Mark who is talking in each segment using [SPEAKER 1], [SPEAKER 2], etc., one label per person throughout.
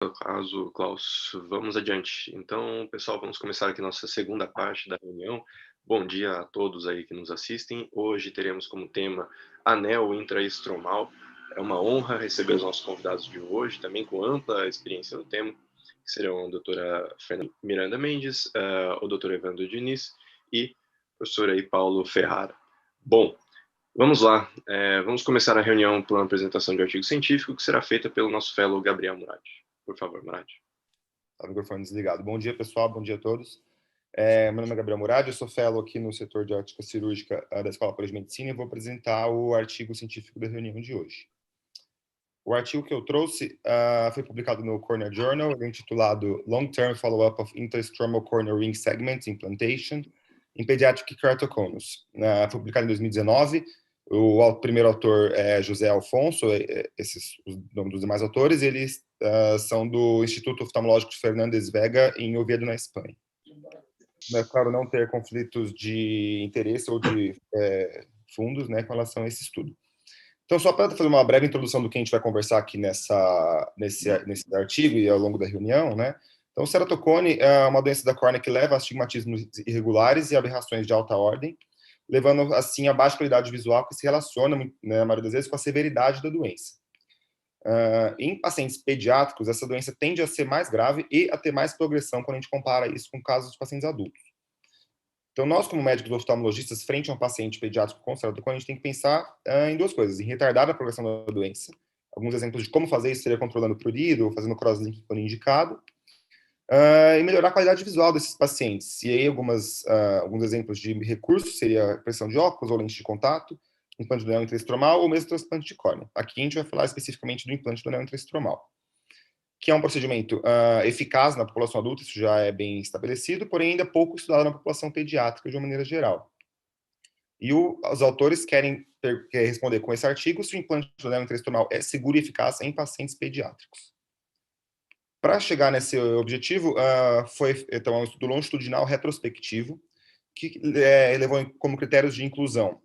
[SPEAKER 1] No caso, Klaus, vamos adiante. Então, pessoal, vamos começar aqui nossa segunda parte da reunião. Bom dia a todos aí que nos assistem. Hoje teremos como tema anel intraestromal. É uma honra receber os nossos convidados de hoje, também com ampla experiência no tema, que serão a doutora Fernanda Miranda Mendes, o doutor Evandro Diniz e o professor aí Paulo Ferrara. Bom, vamos lá. Vamos começar a reunião por uma apresentação de artigo científico que será feita pelo nosso fellow Gabriel Murad. Por favor, Murad.
[SPEAKER 2] Tá, o microfone desligado. Bom dia, pessoal. Bom dia a todos. Meu nome é Gabriel Murad, eu sou fellow aqui no setor de ótica cirúrgica da Escola Paulista de Medicina e vou apresentar o artigo científico da reunião de hoje. O artigo que eu trouxe foi publicado no Cornea Journal, ele é intitulado Long-Term Follow-up of Intrastromal Corneal Ring Segments Implantation in Pediatric Keratoconus. Foi publicado em 2019. O primeiro autor é José Alfonso, esses os nomes dos demais autores, eles são do Instituto Oftalmológico de Fernández Vega, em Oviedo, na Espanha. É claro, não ter conflitos de interesse ou de fundos, né, com relação a esse estudo. Então, só para fazer uma breve introdução do que a gente vai conversar aqui nesse artigo e ao longo da reunião, né? Então, o ceratocone é uma doença da córnea que leva a astigmatismos irregulares e aberrações de alta ordem, levando, assim, a baixa qualidade visual que se relaciona, né, na maioria das vezes, com a severidade da doença. Em pacientes pediátricos, essa doença tende a ser mais grave e a ter mais progressão quando a gente compara isso com casos de pacientes adultos. Então, nós, como médicos oftalmologistas, frente a um paciente pediátrico com ceratocone, a gente tem que pensar em duas coisas: em retardar a progressão da doença. Alguns exemplos de como fazer isso seria controlando o prurido, ou fazendo crosslink quando indicado, e melhorar a qualidade visual desses pacientes. E aí, alguns exemplos de recursos seria pressão de óculos ou lente de contato, implante do anel intraestromal ou mesmo transplante de córnea. Aqui a gente vai falar especificamente do implante do anel intraestromal, que é um procedimento eficaz na população adulta, isso já é bem estabelecido, porém ainda pouco estudado na população pediátrica de uma maneira geral. E os autores querem responder com esse artigo se o implante do anel intraestromal é seguro e eficaz em pacientes pediátricos. Para chegar nesse objetivo, foi então um estudo longitudinal retrospectivo, que levou como critérios de inclusão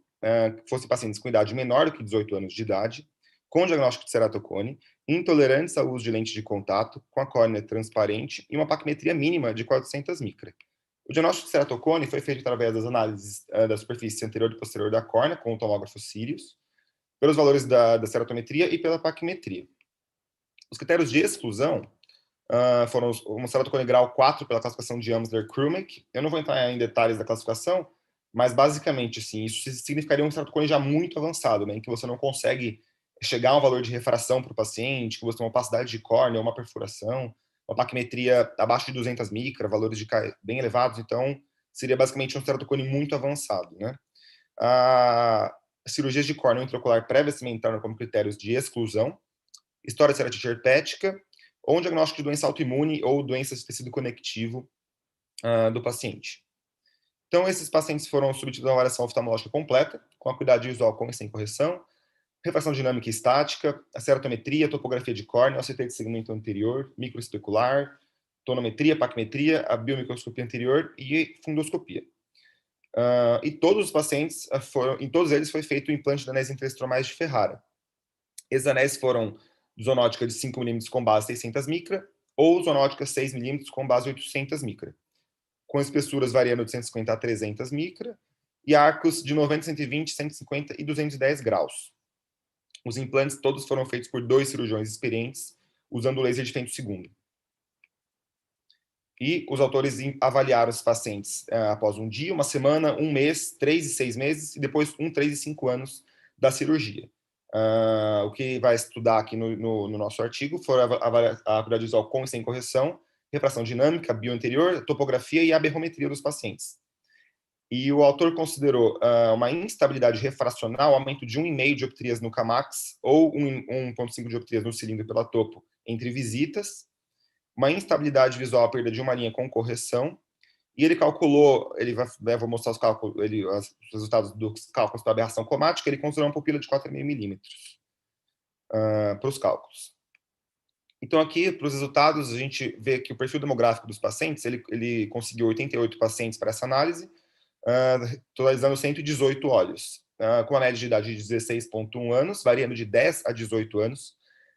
[SPEAKER 2] que fossem pacientes com idade menor do que 18 anos de idade, com diagnóstico de ceratocone, intolerantes ao uso de lente de contato, com a córnea transparente e uma paquimetria mínima de 400 micra. O diagnóstico de ceratocone foi feito através das análises da superfície anterior e posterior da córnea, com o tomógrafo Sirius, pelos valores da ceratometria e pela paquimetria. Os critérios de exclusão foram o ceratocone grau 4 pela classificação de Amsler-Krummeck. Eu não vou entrar em detalhes da classificação, mas basicamente, assim, isso significaria um ceratocone já muito avançado, né, em que você não consegue chegar a um valor de refração para o paciente, que você tem uma opacidade de córnea, uma perfuração, uma paquimetria abaixo de 200 micra, valores de bem elevados, então seria basicamente um ceratocone muito avançado, né. Cirurgias de córnea intraocular prévias também entraram como critérios de exclusão, história de ceratite herpética, ou um diagnóstico de doença autoimune ou doença de tecido conectivo do paciente. Então, esses pacientes foram submetidos a uma avaliação oftalmológica completa, com acuidade visual com e sem correção, refração dinâmica e estática, a ceratometria, topografia de córnea, OCT de segmento anterior, microespecular, tonometria, paquimetria, a biomicroscopia anterior e fundoscopia. E todos os pacientes, em todos eles foi feito o implante de anéis intraestromais de Ferrara. Esses anéis foram zonótica de 5 milímetros com base 600 micra ou zonótica 6 milímetros com base 800 micra, com espessuras variando de 150 a 300 micra e arcos de 90, 120, 150 e 210 graus. Os implantes todos foram feitos por 2 cirurgiões experientes, usando o laser de Fento II. E os autores avaliaram os pacientes após um dia, uma semana, um mês, 3 e 6 meses, e depois 1, 3 e 5 anos da cirurgia. O que vai estudar aqui no nosso artigo foi a acuidade visual com e sem correção, refração dinâmica, bioanterior, topografia e aberrometria dos pacientes. E o autor considerou uma instabilidade refracional, aumento de 1,5 dioptrias no Camax ou 1,5 dioptrias no cilindro pela topo entre visitas, uma instabilidade visual, a perda de uma linha com correção, e ele calculou, vou mostrar os resultados dos cálculos para aberração cromática, ele considerou uma pupila de 4,5 milímetros para os cálculos. Então, aqui, para os resultados, a gente vê que o perfil demográfico dos pacientes, ele conseguiu 88 pacientes para essa análise, totalizando 118 olhos, com a média de idade de 16,1 anos, variando de 10 a 18 anos,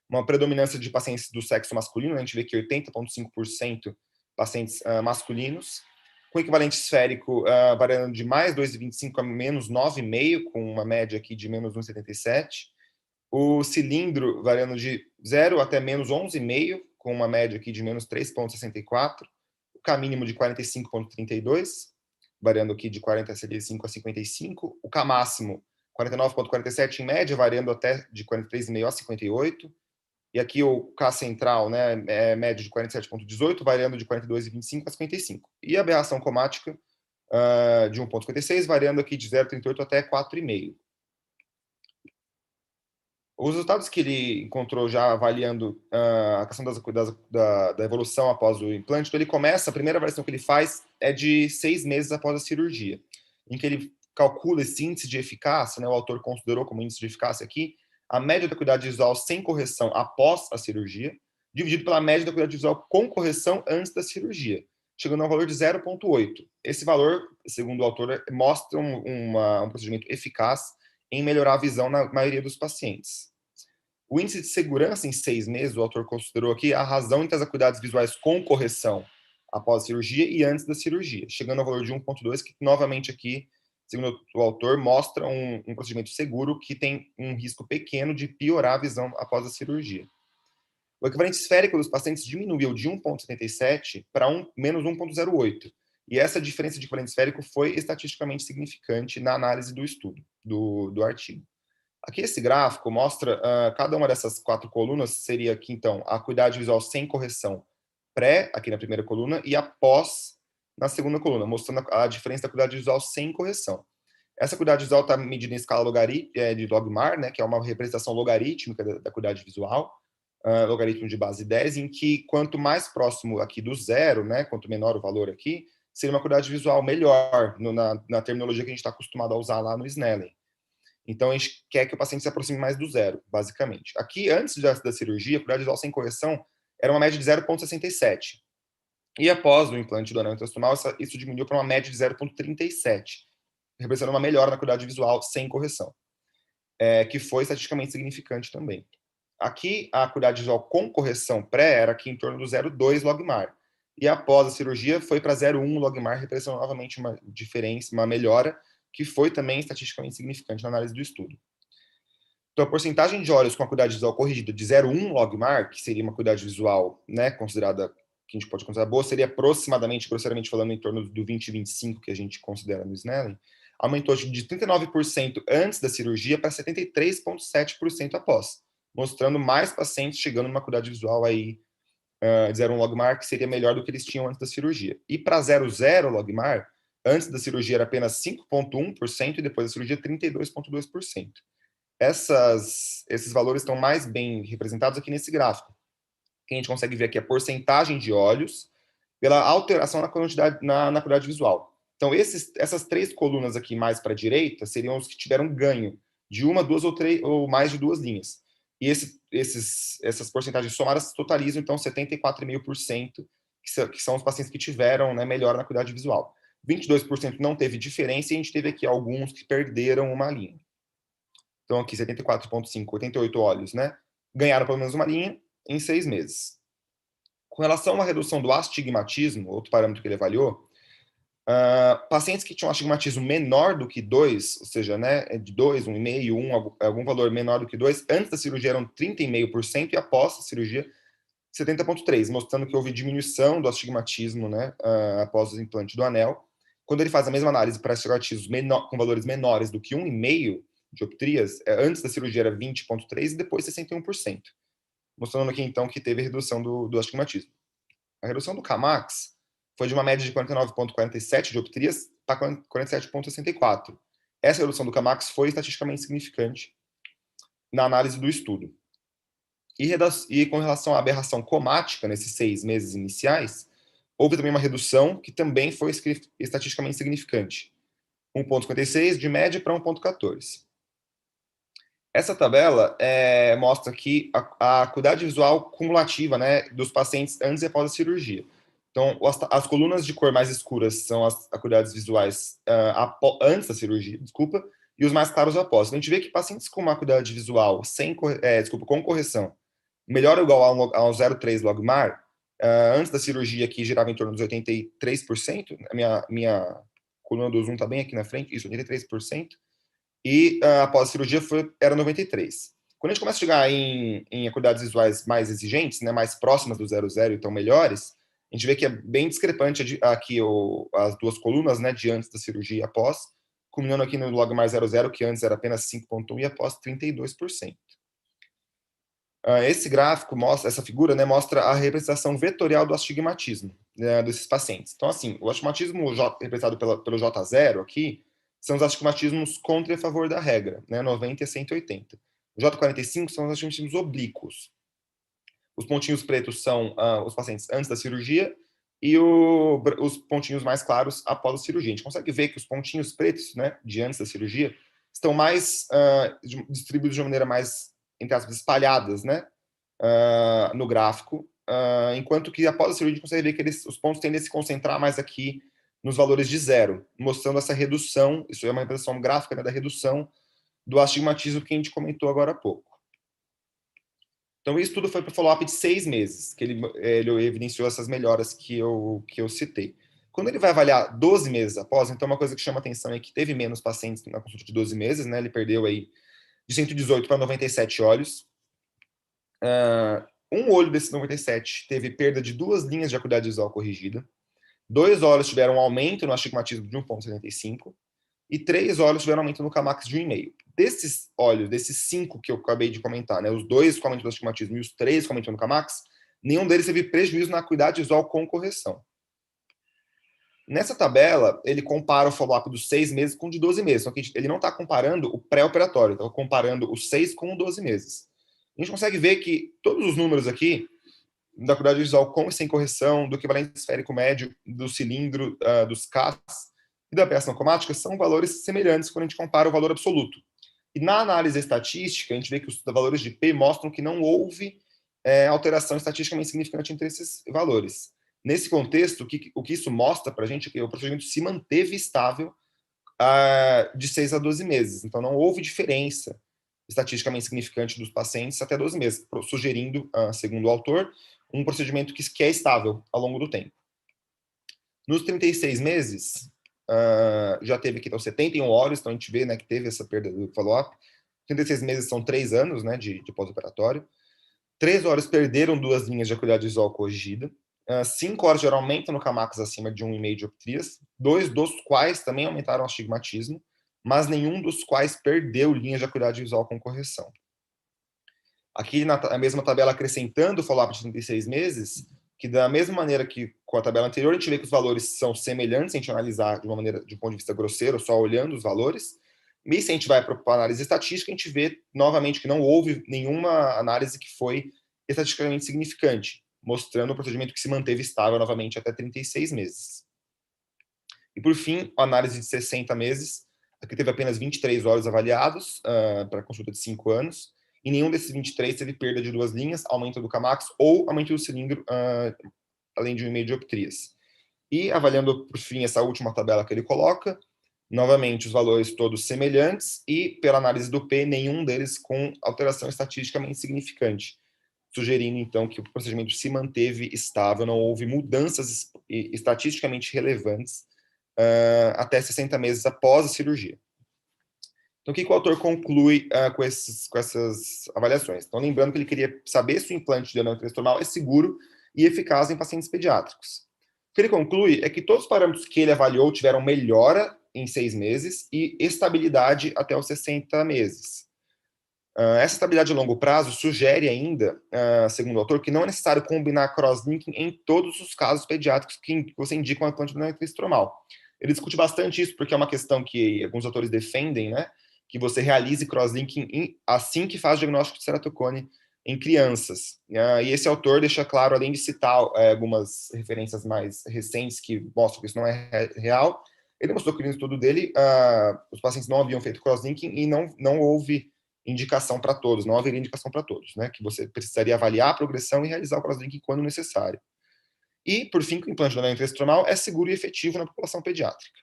[SPEAKER 2] uma predominância de pacientes do sexo masculino, a gente vê que 80,5% pacientes masculinos, com equivalente esférico variando de mais 2,25 a menos 9,5, com uma média aqui de menos 1,77. O cilindro variando de 0 até menos 11,5, com uma média aqui de menos 3,64. O K mínimo de 45,32, variando aqui de 45 a 55. O K máximo 49,47 em média, variando até de 43,5 a 58. E aqui o K central, né, é médio de 47,18, variando de 42,25 a 55. E a aberração cromática de 1,56, variando aqui de 0,38 até 4,5. Os resultados que ele encontrou já avaliando a questão da evolução após o implante, então ele começa, a primeira avaliação que ele faz é de 6 meses após a cirurgia, em que ele calcula esse índice de eficácia, né, o autor considerou como índice de eficácia aqui, a média da acuidade visual sem correção após a cirurgia, dividido pela média da acuidade visual com correção antes da cirurgia, chegando a um valor de 0,8. Esse valor, segundo o autor, mostra um procedimento eficaz em melhorar a visão na maioria dos pacientes. O índice de segurança em 6 meses, o autor considerou aqui a razão entre as acuidades visuais com correção após a cirurgia e antes da cirurgia, chegando ao valor de 1,2, que novamente aqui, segundo o autor, mostra um procedimento seguro que tem um risco pequeno de piorar a visão após a cirurgia. O equivalente esférico dos pacientes diminuiu de 1,77 para menos 1,08. E essa diferença de equivalente esférico foi estatisticamente significante na análise do estudo, do artigo. Aqui esse gráfico mostra cada uma dessas 4 colunas, seria aqui então a acuidade visual sem correção pré, aqui na primeira coluna, e após na segunda coluna, mostrando a diferença da acuidade visual sem correção. Essa acuidade visual está medida em escala de logmar, né, que é uma representação logarítmica da acuidade visual, logaritmo de base 10, em que quanto mais próximo aqui do zero, né, quanto menor o valor aqui, seria uma acuidade visual melhor, na terminologia que a gente está acostumado a usar lá no Snellen. Então, a gente quer que o paciente se aproxime mais do zero, basicamente. Aqui, antes da cirurgia, a acuidade visual sem correção era uma média de 0,67. E após o implante do anel intrastomal, isso diminuiu para uma média de 0,37, representando uma melhora na acuidade visual sem correção, que foi estatisticamente significante também. Aqui, a acuidade visual com correção pré era aqui em torno do 0,2 logmar. E após a cirurgia, foi para 0,1 logmar, representando novamente uma diferença, uma melhora, que foi também estatisticamente significante na análise do estudo. Então, a porcentagem de olhos com acuidade visual corrigida de 0,1 logmar, que seria uma acuidade visual, né, considerada, que a gente pode considerar boa, seria aproximadamente, grosseiramente falando, em torno do 20 e 25 que a gente considera no Snellen, aumentou de 39% antes da cirurgia para 73,7% após, mostrando mais pacientes chegando numa acuidade visual aí de 0,1 logmar, que seria melhor do que eles tinham antes da cirurgia. E para 0,0 logmar, antes da cirurgia era apenas 5,1% e depois da cirurgia 32,2%. Esses valores estão mais bem representados aqui nesse gráfico, que a gente consegue ver aqui a porcentagem de olhos pela alteração na quantidade, na acuidade visual. Então, essas 3 colunas aqui mais para a direita seriam os que tiveram ganho de 1, 2 ou 3 ou mais de 2 linhas. E essas porcentagens somadas totalizam, então, 74,5%, que são os pacientes que tiveram, né, melhora na acuidade visual. 22% não teve diferença, e a gente teve aqui alguns que perderam uma linha. Então, aqui, 74,5, 88 olhos, né? Ganharam pelo menos uma linha em 6 meses. Com relação à redução do astigmatismo, outro parâmetro que ele avaliou, pacientes que tinham astigmatismo menor do que 2, ou seja, né, de 2, 1,5, algum valor menor do que 2, antes da cirurgia eram 30,5% e após a cirurgia 70,3%, mostrando que houve diminuição do astigmatismo, né, após o implante do anel. Quando ele faz a mesma análise para astigmatismos com valores menores do que 1,5 dioptrias, antes da cirurgia era 20,3% e depois 61%, mostrando aqui então que teve redução do astigmatismo. A redução do Cmax foi de uma média de 49,47 dioptrias para 47,64. Essa redução do Cmax foi estatisticamente significante na análise do estudo. E com relação à aberração cromática nesses 6 meses iniciais, houve também uma redução que também foi estatisticamente significante. 1,56 de média para 1,14. Essa tabela mostra aqui a acuidade visual cumulativa, né, dos pacientes antes e após a cirurgia. Então, as colunas de cor mais escuras são as acuidades visuais antes da cirurgia, e os mais claros após. Então, a gente vê que pacientes com uma acuidade visual com correção melhor ou igual a 0,3 logmar, antes da cirurgia aqui girava em torno dos 83%, minha coluna do zoom está bem aqui na frente, isso, 83%, e após a cirurgia era 93%. Quando a gente começa a chegar em acuidades visuais mais exigentes, né, mais próximas do 0,0, então melhores, a gente vê que é bem discrepante aqui as duas colunas, né, de antes da cirurgia e após, culminando aqui no logmar 0,0, que antes era apenas 5,1 e após 32%. Esse gráfico mostra, essa figura, né, mostra a representação vetorial do astigmatismo, né, desses pacientes. Então, assim, o astigmatismo representado pelo J0 aqui são os astigmatismos contra e a favor da regra, né, 90 e 180. O J45 são os astigmatismos oblíquos. Os pontinhos pretos são os pacientes antes da cirurgia e os pontinhos mais claros após a cirurgia. A gente consegue ver que os pontinhos pretos, né, de antes da cirurgia, estão mais distribuídos de uma maneira mais, entre aspas, espalhadas, né, no gráfico, enquanto que após a cirurgia a gente consegue ver que os pontos tendem a se concentrar mais aqui nos valores de 0, mostrando essa redução, isso é uma representação gráfica, né, da redução do astigmatismo que a gente comentou agora há pouco. Então, isso tudo foi para o follow-up de 6 meses, que ele evidenciou essas melhoras que eu citei. Quando ele vai avaliar 12 meses após, então uma coisa que chama atenção é que teve menos pacientes na consulta de 12 meses, né? Ele perdeu aí de 118 para 97 olhos. Um olho desses 97 teve perda de 2 linhas de acuidade visual corrigida. 2 olhos tiveram um aumento no astigmatismo de 1,75 e 3 olhos tiveram aumento no Camax de 1,5. Desses olhos, desses 5 que eu acabei de comentar, né, os 2 com aumento do astigmatismo e os 3 com aumento no Camax, nenhum deles teve prejuízo na acuidade visual com correção. Nessa tabela, ele compara o follow-up dos 6 meses com o de 12 meses. Só que ele não está comparando o pré-operatório, está comparando os 6 com os 12 meses. A gente consegue ver que todos os números aqui, da acuidade visual com e sem correção, do equivalente esférico médio, do cilindro, dos CAS e da peça cromática, são valores semelhantes quando a gente compara o valor absoluto. E na análise estatística, a gente vê que os valores de P mostram que não houve alteração estatisticamente significante entre esses valores. Nesse contexto, o que isso mostra para a gente é que o procedimento se manteve estável de 6 a 12 meses. Então, não houve diferença estatisticamente significante dos pacientes até 12 meses, sugerindo, segundo o autor, um procedimento que é estável ao longo do tempo. Nos 36 meses, já teve aqui então, 71 horas, então a gente vê, né, que teve essa perda do follow-up. 36 meses são 3 anos, né, de pós-operatório. 3 horas perderam 2 linhas de acuidade visual corrigida. 5 horas tiveram aumento no Camax acima de 1,5 dioptrias, 2 dos quais também aumentaram o astigmatismo, mas nenhum dos quais perdeu linhas de acuidade visual com correção. Aqui na mesma tabela, acrescentando o follow-up de 36 meses, que da mesma maneira que com a tabela anterior, a gente vê que os valores são semelhantes, se a gente analisar de uma maneira, de um ponto de vista grosseiro, só olhando os valores. E se a gente vai para a análise estatística, a gente vê novamente que não houve nenhuma análise que foi estatisticamente significante, mostrando o procedimento que se manteve estável novamente até 36 meses. E por fim, a análise de 60 meses, aqui teve apenas 23 olhos avaliados para a consulta de 5 anos, e nenhum desses 23 teve perda de 2 linhas, aumento do Camax ou aumento do cilindro, além de 1,5 dioptrias. E avaliando, por fim, essa última tabela que ele coloca, novamente os valores todos semelhantes e, pela análise do P, nenhum deles com alteração estatisticamente significante, sugerindo, então, que o procedimento se manteve estável, não houve mudanças estatisticamente relevantes até 60 meses após a cirurgia. Então, o que o autor conclui com essas avaliações? Então, lembrando que ele queria saber se o implante de anel transdermal é seguro e eficaz em pacientes pediátricos. O que ele conclui é que todos os parâmetros que ele avaliou tiveram melhora em 6 meses e estabilidade até os 60 meses. Essa estabilidade a longo prazo sugere ainda, segundo o autor, que não é necessário combinar crosslinking em todos os casos pediátricos que você indica um implante de anel transdermal. Ele discute bastante isso porque é uma questão que alguns autores defendem, né? Que você realize crosslinking assim que faz o diagnóstico de ceratocone em crianças. E esse autor deixa claro, além de citar algumas referências mais recentes que mostram que isso não é real, ele mostrou que no estudo dele, os pacientes não haviam feito crosslinking e não houve indicação para todos, não haveria indicação para todos, né? Que você precisaria avaliar a progressão e realizar o crosslinking quando necessário. E, por fim, que o implante do anel intraestromal é seguro e efetivo na população pediátrica.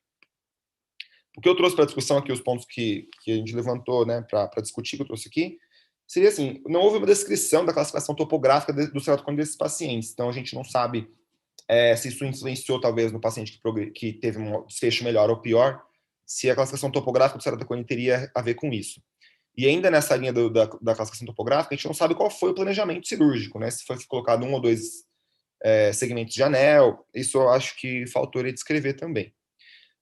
[SPEAKER 2] O que eu trouxe para a discussão aqui, os pontos que a gente levantou, né, para discutir, que eu trouxe aqui, Seria assim, não houve uma descrição da classificação topográfica do ceratocone desses pacientes, então a gente não sabe se isso influenciou talvez no paciente que teve um desfecho melhor ou pior, se a classificação topográfica do ceratocone teria a ver com isso. E ainda nessa linha da classificação topográfica, a gente não sabe qual foi o planejamento cirúrgico, né? Se foi colocado 1 ou 2 segmentos de anel, isso eu acho que faltou ele descrever também.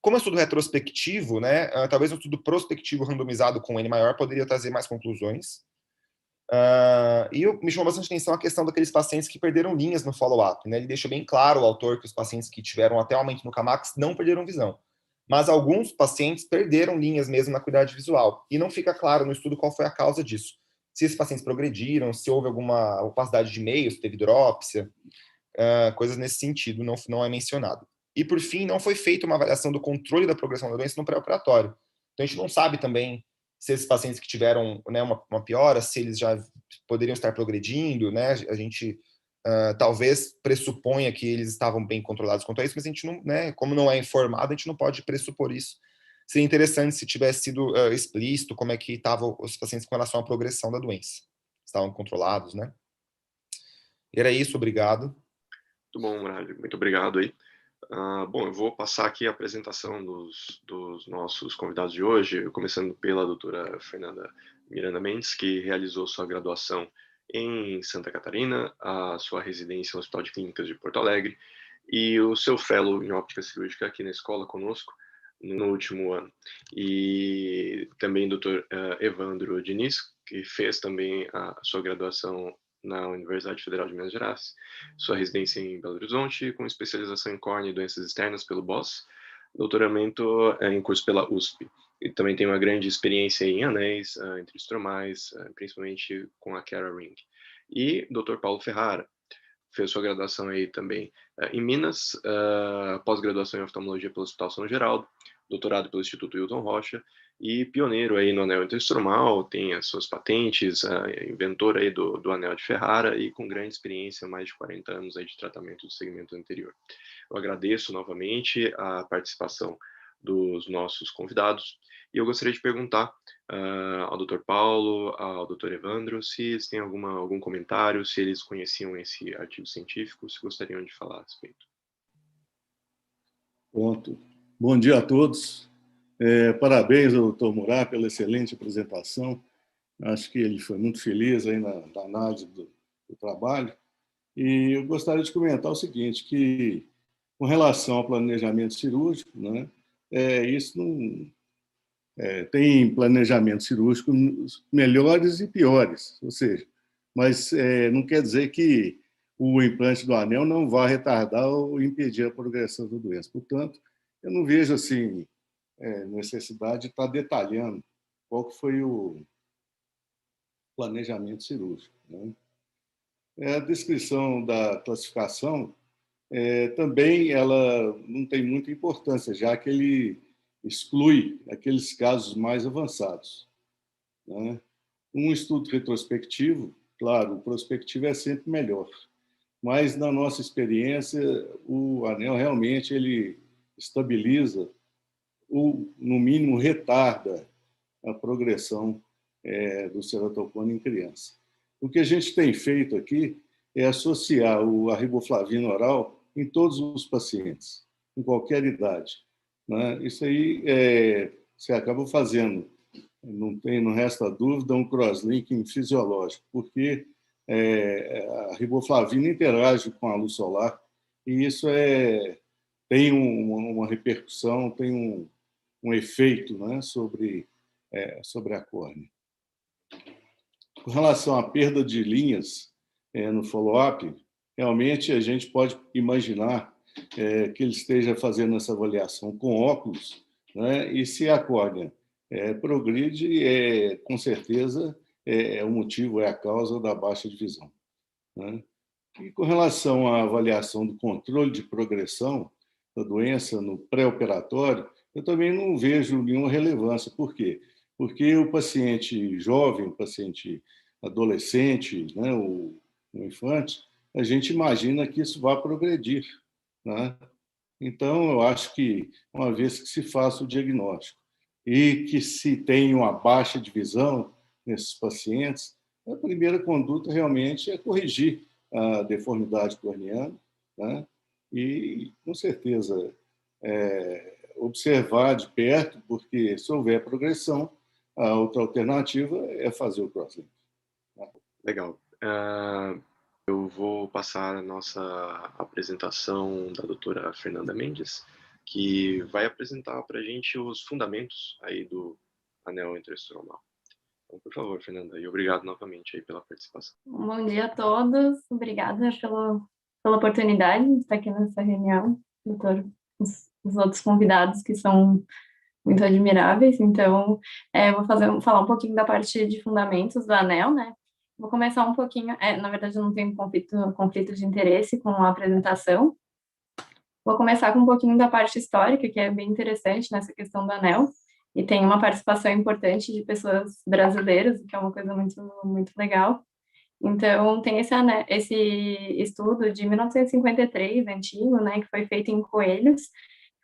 [SPEAKER 2] Como é um estudo retrospectivo, né, talvez um estudo prospectivo randomizado com N maior poderia trazer mais conclusões. E me chamou bastante atenção a questão daqueles pacientes que perderam linhas no follow-up. Né? Ele deixa bem claro, o autor, que os pacientes que tiveram até aumento no Camax não perderam visão. Mas alguns pacientes perderam linhas mesmo na acuidade visual. E não fica claro no estudo qual foi a causa disso. Se esses pacientes progrediram, se houve alguma opacidade de meio, se teve drópsia, coisas nesse sentido, não é mencionado. E, por fim, não foi feita uma avaliação do controle da progressão da doença no pré-operatório. Então, a gente não sabe também se esses pacientes que tiveram, né, uma piora, se eles já poderiam estar progredindo, né? A gente talvez pressuponha que eles estavam bem controlados quanto a isso, mas a gente não, né, como não é informado, a gente não pode pressupor isso. Seria interessante se tivesse sido explícito como é que estavam os pacientes com relação à progressão da doença. Estavam controlados, né? Era isso, obrigado.
[SPEAKER 1] Muito bom, Murad, muito obrigado aí. Bom, eu vou passar aqui a apresentação dos nossos convidados de hoje, começando pela doutora Fernanda Miranda Mendes, que realizou sua graduação em Santa Catarina, a sua residência no Hospital de Clínicas de Porto Alegre e o seu fellow em óptica cirúrgica aqui na escola conosco no último ano. E também o Dr. Evandro Diniz, que fez também a sua graduação na Universidade Federal de Minas Gerais, sua residência em Belo Horizonte, com especialização em córnea e doenças externas pelo BOS, doutoramento em curso pela USP. E também tem uma grande experiência em anéis intraestromais, principalmente com a Cara Ring. E Dr. Paulo Ferrara, fez sua graduação aí também em Minas, pós-graduação em oftalmologia pelo Hospital São Geraldo, doutorado pelo Instituto Hilton Rocha, e pioneiro aí no anel intraestromal, tem as suas patentes, inventor aí do anel de Ferrara e com grande experiência, mais de 40 anos aí de tratamento do segmento anterior. Eu agradeço novamente a participação dos nossos convidados e eu gostaria de perguntar ao Dr. Paulo, ao Dr. Evandro, se eles têm algum comentário, se eles conheciam esse artigo científico, se gostariam de falar a respeito.
[SPEAKER 3] Pronto. Bom dia a todos. Parabéns ao Dr. Murat pela excelente apresentação. Acho que ele foi muito feliz aí na análise do trabalho. E eu gostaria de comentar o seguinte, que com relação ao planejamento cirúrgico, né, isso não... tem planejamento cirúrgico melhores e piores, ou seja, mas não quer dizer que o implante do anel não vai retardar ou impedir a progressão da doença. Portanto, eu não vejo assim necessidade de estar detalhando qual que foi o planejamento cirúrgico. Né? A descrição da classificação também ela não tem muita importância, já que ele exclui aqueles casos mais avançados. Né? Um estudo retrospectivo, claro, o prospectivo é sempre melhor, mas na nossa experiência o anel realmente ele estabiliza ou, no mínimo, retarda a progressão do ceratocone em criança. O que a gente tem feito aqui é associar a riboflavina oral em todos os pacientes, em qualquer idade. Né? Isso aí você acaba fazendo, não resta dúvida, um cross-linking fisiológico, porque a riboflavina interage com a luz solar e isso tem uma repercussão, tem um efeito, né, sobre a córnea. Com relação à perda de linhas no follow-up, realmente a gente pode imaginar que ele esteja fazendo essa avaliação com óculos, né, e se a córnea progride, com certeza o motivo é a causa da baixa de visão. Né? E com relação à avaliação do controle de progressão da doença no pré-operatório, eu também não vejo nenhuma relevância. Por quê? Porque o paciente jovem, o paciente adolescente, né, o infante, a gente imagina que isso vai progredir. Né? Então, eu acho que, uma vez que se faça o diagnóstico e que se tenha uma baixa de visão nesses pacientes, A primeira conduta realmente é corrigir a deformidade corneana, né? E, com certeza, observar de perto, porque se houver progressão, a outra alternativa é fazer o crosslink.
[SPEAKER 1] Legal. Eu vou passar a nossa apresentação da doutora Fernanda Mendes, que vai apresentar para a gente os fundamentos aí do anel intraestromal. Então, por favor, Fernanda, e obrigado novamente aí pela participação.
[SPEAKER 4] Bom dia a todos, obrigada pela oportunidade de estar aqui nessa reunião, doutor, os outros convidados que são muito admiráveis. Então, vou falar um pouquinho da parte de fundamentos do anel, né? Vou começar um pouquinho, na verdade eu não tenho conflito de interesse com a apresentação. Vou começar com um pouquinho da parte histórica, que é bem interessante nessa questão do anel, e tem uma participação importante de pessoas brasileiras, que é uma coisa muito, muito legal. Então, tem esse estudo de 1953, antigo, né, que foi feito em coelhos.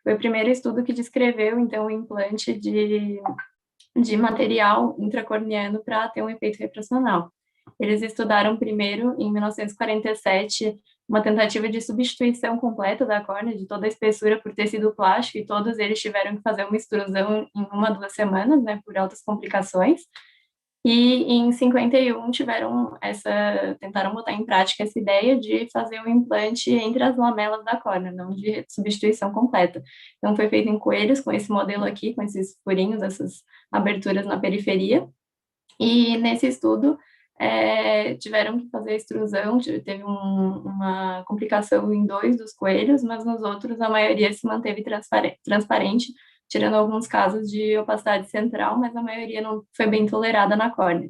[SPEAKER 4] Foi o primeiro estudo que descreveu, então, o implante de material intracorneano para ter um efeito refracional. Eles estudaram primeiro, em 1947, uma tentativa de substituição completa da córnea, de toda a espessura por tecido plástico, e todos eles tiveram que fazer uma extrusão em 1-2 semanas, né, por altas complicações. E em 51 tentaram botar em prática essa ideia de fazer um implante entre as lamelas da córnea, não de substituição completa. Então foi feito em coelhos, com esse modelo aqui, com esses furinhos, essas aberturas na periferia. E nesse estudo tiveram que fazer a extrusão, teve uma complicação em 2 dos coelhos, mas nos outros a maioria se manteve transparente, tirando alguns casos de opacidade central, mas a maioria não foi bem tolerada na córnea.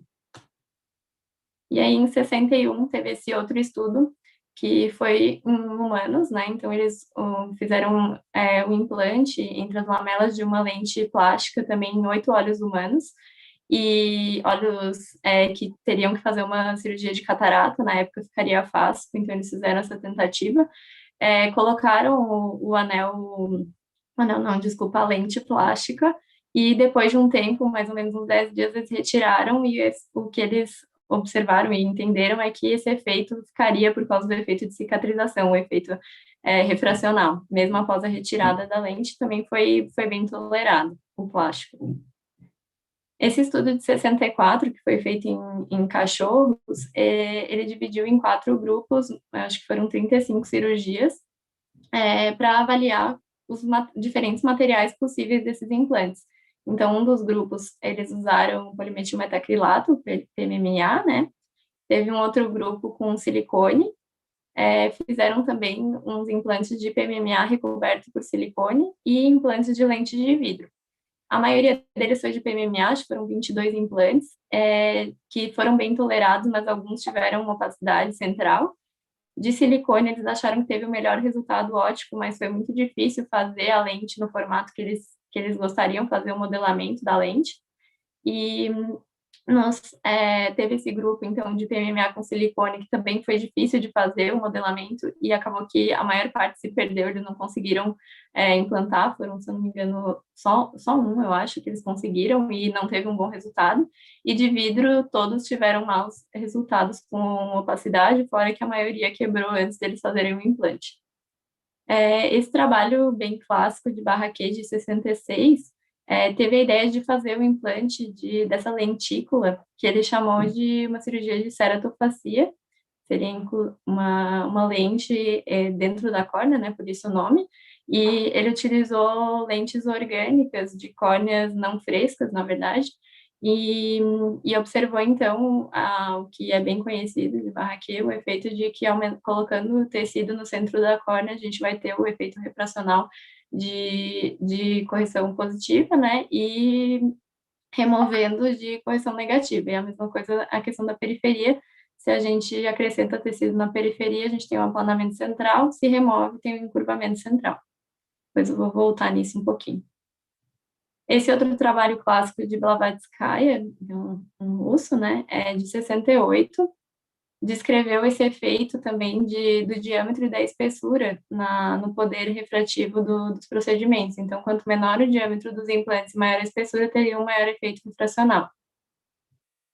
[SPEAKER 4] E aí, em 61, teve esse outro estudo, que foi em humanos, né? Então, eles fizeram um implante entre as lamelas de uma lente plástica também em 8 olhos humanos, e olhos que teriam que fazer uma cirurgia de catarata, na época ficaria fácil, então eles fizeram essa tentativa, colocaram o anel... Não, desculpa, a lente plástica, e depois de um tempo, mais ou menos uns 10 dias, eles retiraram, e o que eles observaram e entenderam é que esse efeito ficaria por causa do efeito de cicatrização, o efeito refracional. Mesmo após a retirada da lente, também foi bem tolerado o plástico. Esse estudo de 64, que foi feito em cachorros, ele dividiu em 4 grupos, acho que foram 35 cirurgias, para avaliar os diferentes materiais possíveis desses implantes. Então, um dos grupos, eles usaram polimetilmetacrilato, PMMA, né? Teve um outro grupo com silicone, fizeram também uns implantes de PMMA recoberto por silicone e implantes de lente de vidro. A maioria deles foi de PMMA, acho que foram 22 implantes, que foram bem tolerados, mas alguns tiveram uma opacidade central. De silicone, eles acharam que teve o melhor resultado óptico, mas foi muito difícil fazer a lente no formato que eles gostariam, fazer o modelamento da lente. E teve esse grupo, então, de PMMA com silicone, que também foi difícil de fazer o modelamento, e acabou que a maior parte se perdeu, eles não conseguiram implantar, foram, se eu não me engano, só um, eu acho, que eles conseguiram, e não teve um bom resultado. E de vidro, todos tiveram maus resultados com opacidade, fora que a maioria quebrou antes deles fazerem o implante. Esse trabalho bem clássico de Barraquet, de 66, teve a ideia de fazer o implante dessa lentícula, que ele chamou de uma cirurgia de ceratofacia, seria uma lente dentro da córnea, né, por isso o nome, e ele utilizou lentes orgânicas de córneas não frescas, na verdade, e observou, então, o que é bem conhecido de Barraquet, o efeito de que, colocando o tecido no centro da córnea, a gente vai ter o efeito refracional de correção positiva, né, e removendo de correção negativa. E a mesma coisa a questão da periferia, se a gente acrescenta tecido na periferia, a gente tem um aplanamento central, se remove, tem um encurvamento central. Depois eu vou voltar nisso um pouquinho. Esse outro trabalho clássico de Blavatskaya, um russo, né, de 68, descreveu esse efeito também do diâmetro e da espessura no poder refrativo dos procedimentos. Então, quanto menor o diâmetro dos implantes, maior a espessura, teria um maior efeito refracional.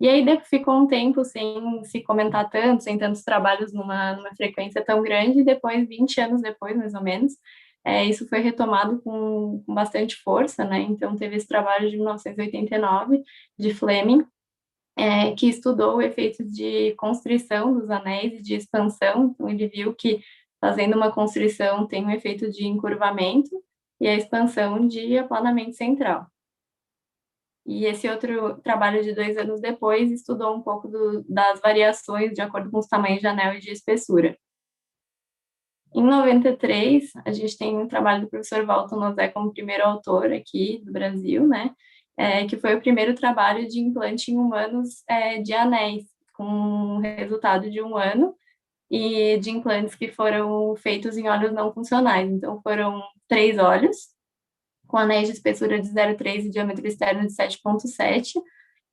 [SPEAKER 4] E aí ficou um tempo sem se comentar tanto, sem tantos trabalhos numa frequência tão grande, e depois, 20 anos depois, mais ou menos, isso foi retomado com bastante força, né? Então, teve esse trabalho de 1989, de Fleming, que estudou o efeito de constrição dos anéis e de expansão. Então, ele viu que fazendo uma constrição tem um efeito de encurvamento e a expansão de aplanamento central. E esse outro trabalho de 2 anos depois estudou um pouco das variações de acordo com os tamanhos de anel e de espessura. Em 93, a gente tem um trabalho do professor Walton Nozé como primeiro autor aqui do Brasil, né? Que foi o primeiro trabalho de implante em humanos de anéis, com resultado de 1 ano, e de implantes que foram feitos em olhos não funcionais. Então, foram 3 olhos, com anéis de espessura de 0,3 e diâmetro externo de 7,7,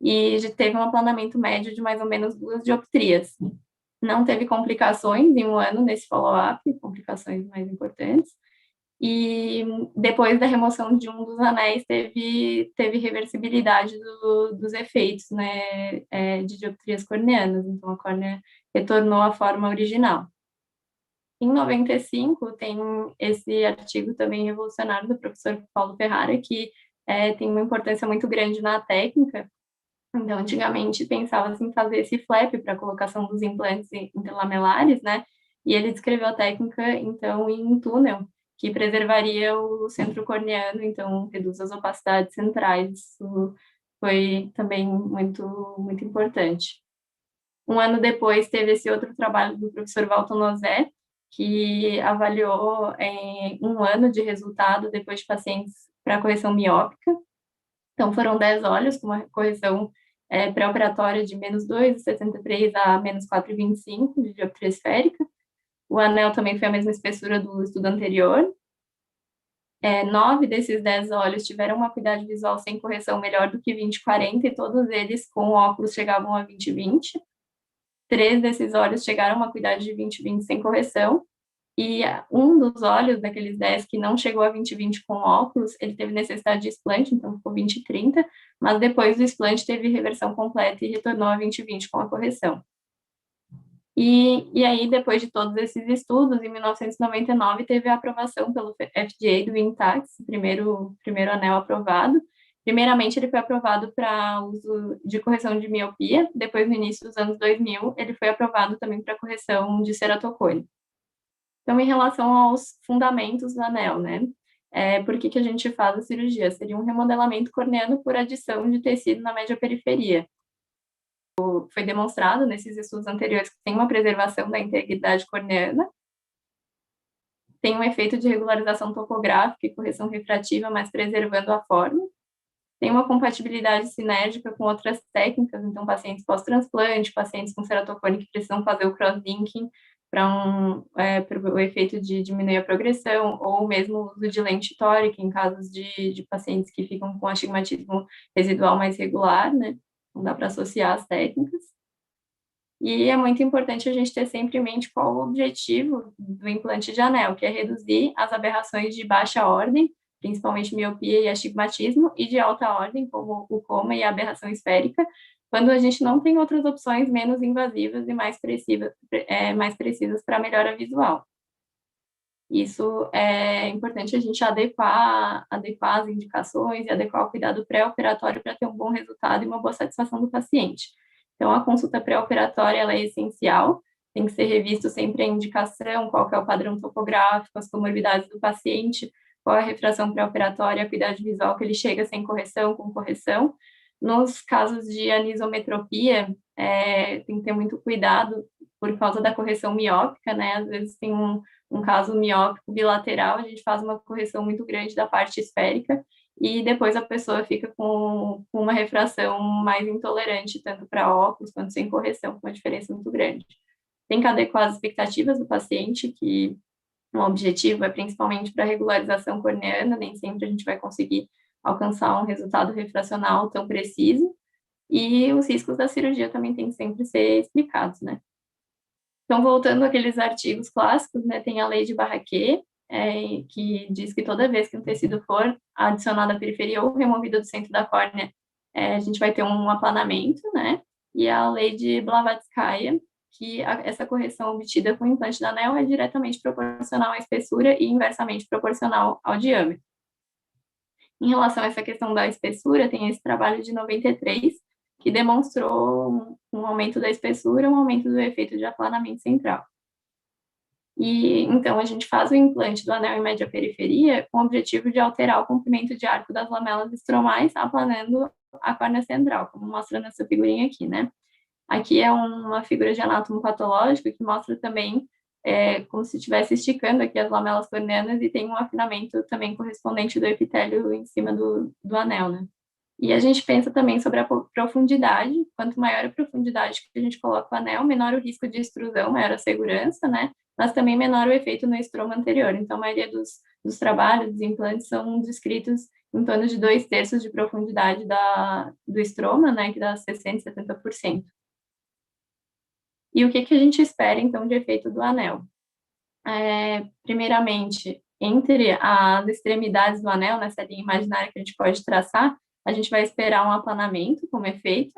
[SPEAKER 4] e teve um aplanamento médio de mais ou menos 2 dioptrias. Não teve complicações em 1 ano nesse follow-up, complicações mais importantes, e depois da remoção de um dos anéis teve reversibilidade dos efeitos, né, de dioptrias corneanas, então a córnea retornou à forma original. Em 95, tem esse artigo também revolucionário do professor Paulo Ferrara, que tem uma importância muito grande na técnica. Então, antigamente, pensava-se em fazer esse flap para a colocação dos implantes interlamelares, né? E ele descreveu a técnica, então, em um túnel, que preservaria o centro corneano, então, reduz as opacidades centrais. Isso foi também muito, muito importante. 1 ano depois, teve esse outro trabalho do professor Walton Nozé, que avaliou em 1 ano de resultado depois de pacientes para correção miópica. Então, foram 10 olhos com uma correção pré-operatória de -2,63 a -4,25 de dioptria esférica. O anel também foi a mesma espessura do estudo anterior. 9 desses 10 olhos tiveram uma acuidade visual sem correção melhor do que 20/40, e todos eles com óculos chegavam a 20/20. 3 desses olhos chegaram a uma acuidade de 20/20 sem correção, e um dos olhos daqueles 10 que não chegou a 20/20 com óculos, ele teve necessidade de explante, então ficou 20/30, mas depois do explante teve reversão completa e retornou a 20/20 com a correção. E aí, depois de todos esses estudos, em 1999, teve a aprovação pelo FDA do Intax, primeiro anel aprovado. Primeiramente, ele foi aprovado para uso de correção de miopia, depois, no início dos anos 2000, ele foi aprovado também para correção de ceratocone. Então, em relação aos fundamentos do anel, né? Por que a gente faz a cirurgia? Seria um remodelamento corneano por adição de tecido na média periferia. Foi demonstrado nesses estudos anteriores que tem uma preservação da integridade corneana, tem um efeito de regularização topográfica e correção refrativa, mas preservando a forma. Tem uma compatibilidade sinérgica com outras técnicas, então pacientes pós-transplante, pacientes com ceratocone que precisam fazer o cross-linking para o efeito de diminuir a progressão, ou mesmo o uso de lente tórica em casos de pacientes que ficam com astigmatismo residual mais regular, né? Não dá para associar as técnicas. E é muito importante a gente ter sempre em mente qual o objetivo do implante de anel, que é reduzir as aberrações de baixa ordem, principalmente miopia e astigmatismo, e de alta ordem, como o coma e a aberração esférica, quando a gente não tem outras opções menos invasivas e mais precisas para melhora visual. Isso é importante a gente adequar as indicações e adequar o cuidado pré-operatório para ter um bom resultado e uma boa satisfação do paciente. Então, a consulta pré-operatória ela é essencial, tem que ser revisto sempre a indicação, qual que é o padrão topográfico, as comorbidades do paciente, qual é a refração pré-operatória, a acuidade visual que ele chega sem correção, com correção. Nos casos de anisometropia, tem que ter muito cuidado por causa da correção miópica, né? Às vezes tem um caso miópico bilateral, a gente faz uma correção muito grande da parte esférica e depois a pessoa fica com uma refração mais intolerante, tanto para óculos quanto sem correção, com uma diferença muito grande. Tem que adequar as expectativas do paciente, que o objetivo é principalmente para regularização corneana, nem sempre a gente vai conseguir alcançar um resultado refracional tão preciso, e os riscos da cirurgia também têm que sempre ser explicados, né? Então, voltando àqueles artigos clássicos, né, tem a lei de Barraquer, que diz que toda vez que um tecido for adicionado à periferia ou removido do centro da córnea, a gente vai ter um aplanamento, né? e a lei de Blavatskaya, que essa correção obtida com o implante do anel é diretamente proporcional à espessura e inversamente proporcional ao diâmetro. Em relação a essa questão da espessura, tem esse trabalho de 93, que demonstrou um aumento da espessura, um aumento do efeito de aplanamento central. E então a gente faz o implante do anel em média periferia com o objetivo de alterar o comprimento de arco das lamelas estromais, aplanando a córnea central, como mostra nessa figurinha aqui, né? Aqui é uma figura de anátomo patológico que mostra também como se estivesse esticando aqui as lamelas corneanas e tem um afinamento também correspondente do epitélio em cima do anel, né? E a gente pensa também sobre a profundidade. Quanto maior a profundidade que a gente coloca o anel, menor o risco de extrusão, maior a segurança, né? Mas também menor o efeito no estroma anterior. Então, a maioria dos trabalhos, dos implantes, são descritos em torno de 2/3 de profundidade do estroma, né? Que dá 60%, 70%. E o que a gente espera, então, de efeito do anel? Primeiramente, entre as extremidades do anel, nessa linha imaginária que a gente pode traçar, a gente vai esperar um aplanamento como efeito,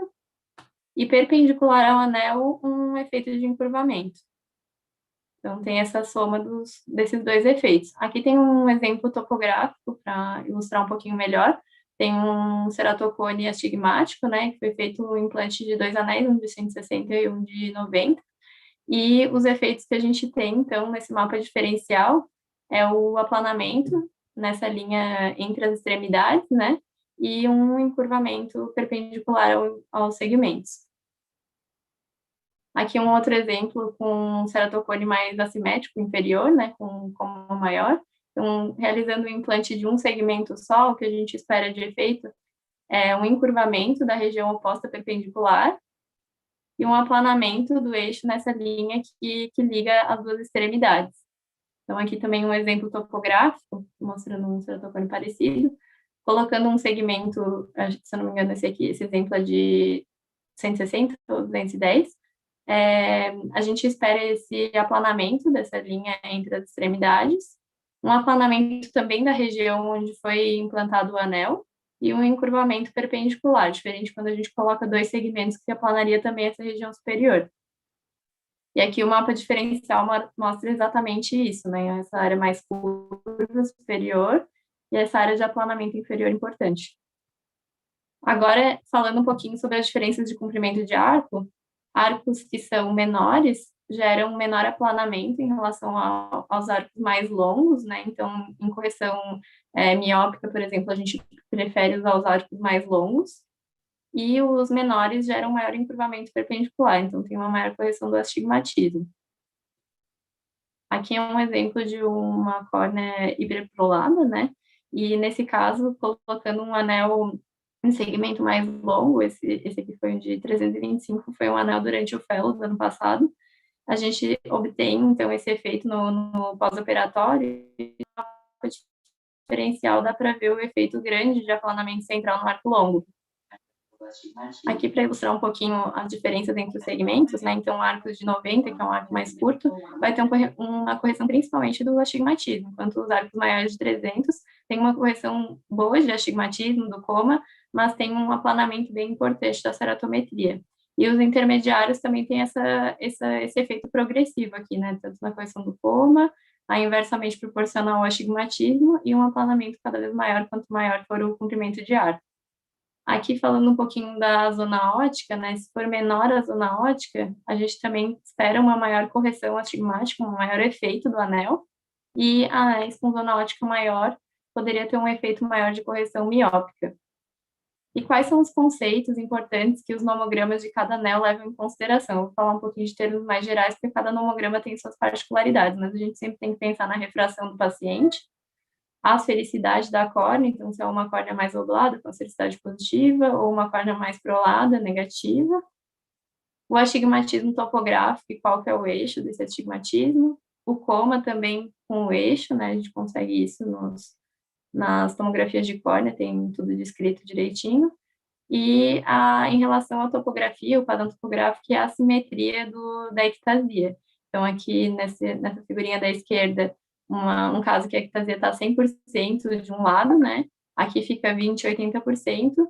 [SPEAKER 4] e perpendicular ao anel, um efeito de encurvamento. Então, tem essa soma desses dois efeitos. Aqui tem um exemplo topográfico para ilustrar um pouquinho melhor. Tem um ceratocone astigmático, né, que foi feito um implante de 2 anéis, um de 160 e um de 90. E os efeitos que a gente tem, então, nesse mapa diferencial, é o aplanamento nessa linha entre as extremidades, né, e um encurvamento perpendicular aos segmentos. Aqui um outro exemplo com um ceratocone mais assimétrico inferior, né, com coma maior. Então, realizando o implante de um segmento só, o que a gente espera de efeito é um encurvamento da região oposta perpendicular e um aplanamento do eixo nessa linha que liga as duas extremidades. Então, aqui também um exemplo topográfico, mostrando um ceratocone parecido, colocando um segmento, se eu não me engano, esse exemplo é de 160 ou 210, a gente espera esse aplanamento dessa linha entre as extremidades, um aplanamento também da região onde foi implantado o anel, e um encurvamento perpendicular, diferente quando a gente coloca 2 segmentos que aplanaria também essa região superior. E aqui o mapa diferencial mostra exatamente isso, né? Essa área mais curva superior e essa área de aplanamento inferior importante. Agora, falando um pouquinho sobre as diferenças de comprimento de arco, arcos que são menores geram um menor aplanamento em relação aos arcos mais longos, né? Então, em correção miópica, por exemplo, a gente prefere usar os arcos mais longos, e os menores geram maior encurvamento perpendicular, então tem uma maior correção do astigmatismo. Aqui é um exemplo de uma córnea hiperprolada, né? E nesse caso, colocando um anel em segmento mais longo, esse aqui foi um de 325, foi um anel durante o fellow do ano passado, a gente obtém, então, esse efeito no pós-operatório, e no diferencial dá para ver o efeito grande de aplanamento central no arco longo. Aqui, para ilustrar um pouquinho as diferenças entre os segmentos, né, então, arcos de 90, que é um arco mais curto, vai ter uma correção principalmente do astigmatismo, enquanto os arcos maiores de 300 têm uma correção boa de astigmatismo, do coma, mas tem um aplanamento bem importante da ceratometria. E os intermediários também têm esse efeito progressivo aqui, né, tanto na correção do coma, a inversamente proporcional ao astigmatismo e um aplanamento cada vez maior, quanto maior for o comprimento de arco. Aqui, falando um pouquinho da zona óptica, né, se for menor a zona óptica, a gente também espera uma maior correção astigmática, um maior efeito do anel, e anéis com zona óptica maior poderia ter um efeito maior de correção miópica. E quais são os conceitos importantes que os nomogramas de cada anel levam em consideração? Eu vou falar um pouquinho de termos mais gerais, porque cada nomograma tem suas particularidades, mas a gente sempre tem que pensar na refração do paciente, a esfericidade da córnea, então se é uma córnea mais oblada, com esfericidade positiva, ou uma córnea mais prolada, negativa, o astigmatismo topográfico e qual que é o eixo desse astigmatismo, o coma também com o eixo, né, a gente consegue isso nas tomografias de córnea, tem tudo descrito direitinho, e em relação à topografia, o padrão topográfico e a assimetria da ectasia. Então, aqui nessa figurinha da esquerda, um caso que a ectasia está 100% de um lado, né? Aqui fica 20%, 80%,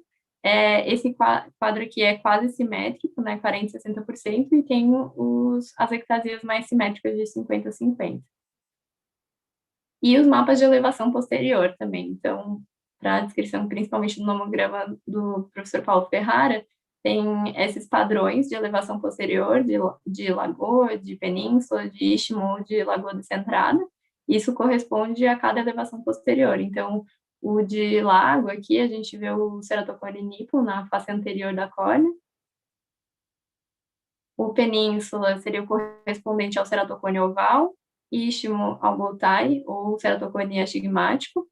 [SPEAKER 4] esse quadro aqui é quase simétrico, né, 40% a 60%, e tem as ectasias mais simétricas de 50 a 50. E os mapas de elevação posterior também. Então, para a descrição, principalmente do nomograma do professor Paulo Ferrara, tem esses padrões de elevação posterior, de lagoa, de península, de istmo, de lagoa descentrada. Isso corresponde a cada elevação posterior. Então, o de lago, aqui a gente vê o ceratocone nipo na face anterior da córnea. O península seria o correspondente ao ceratocone oval, istmo ao Boltai, ou ceratocone astigmático,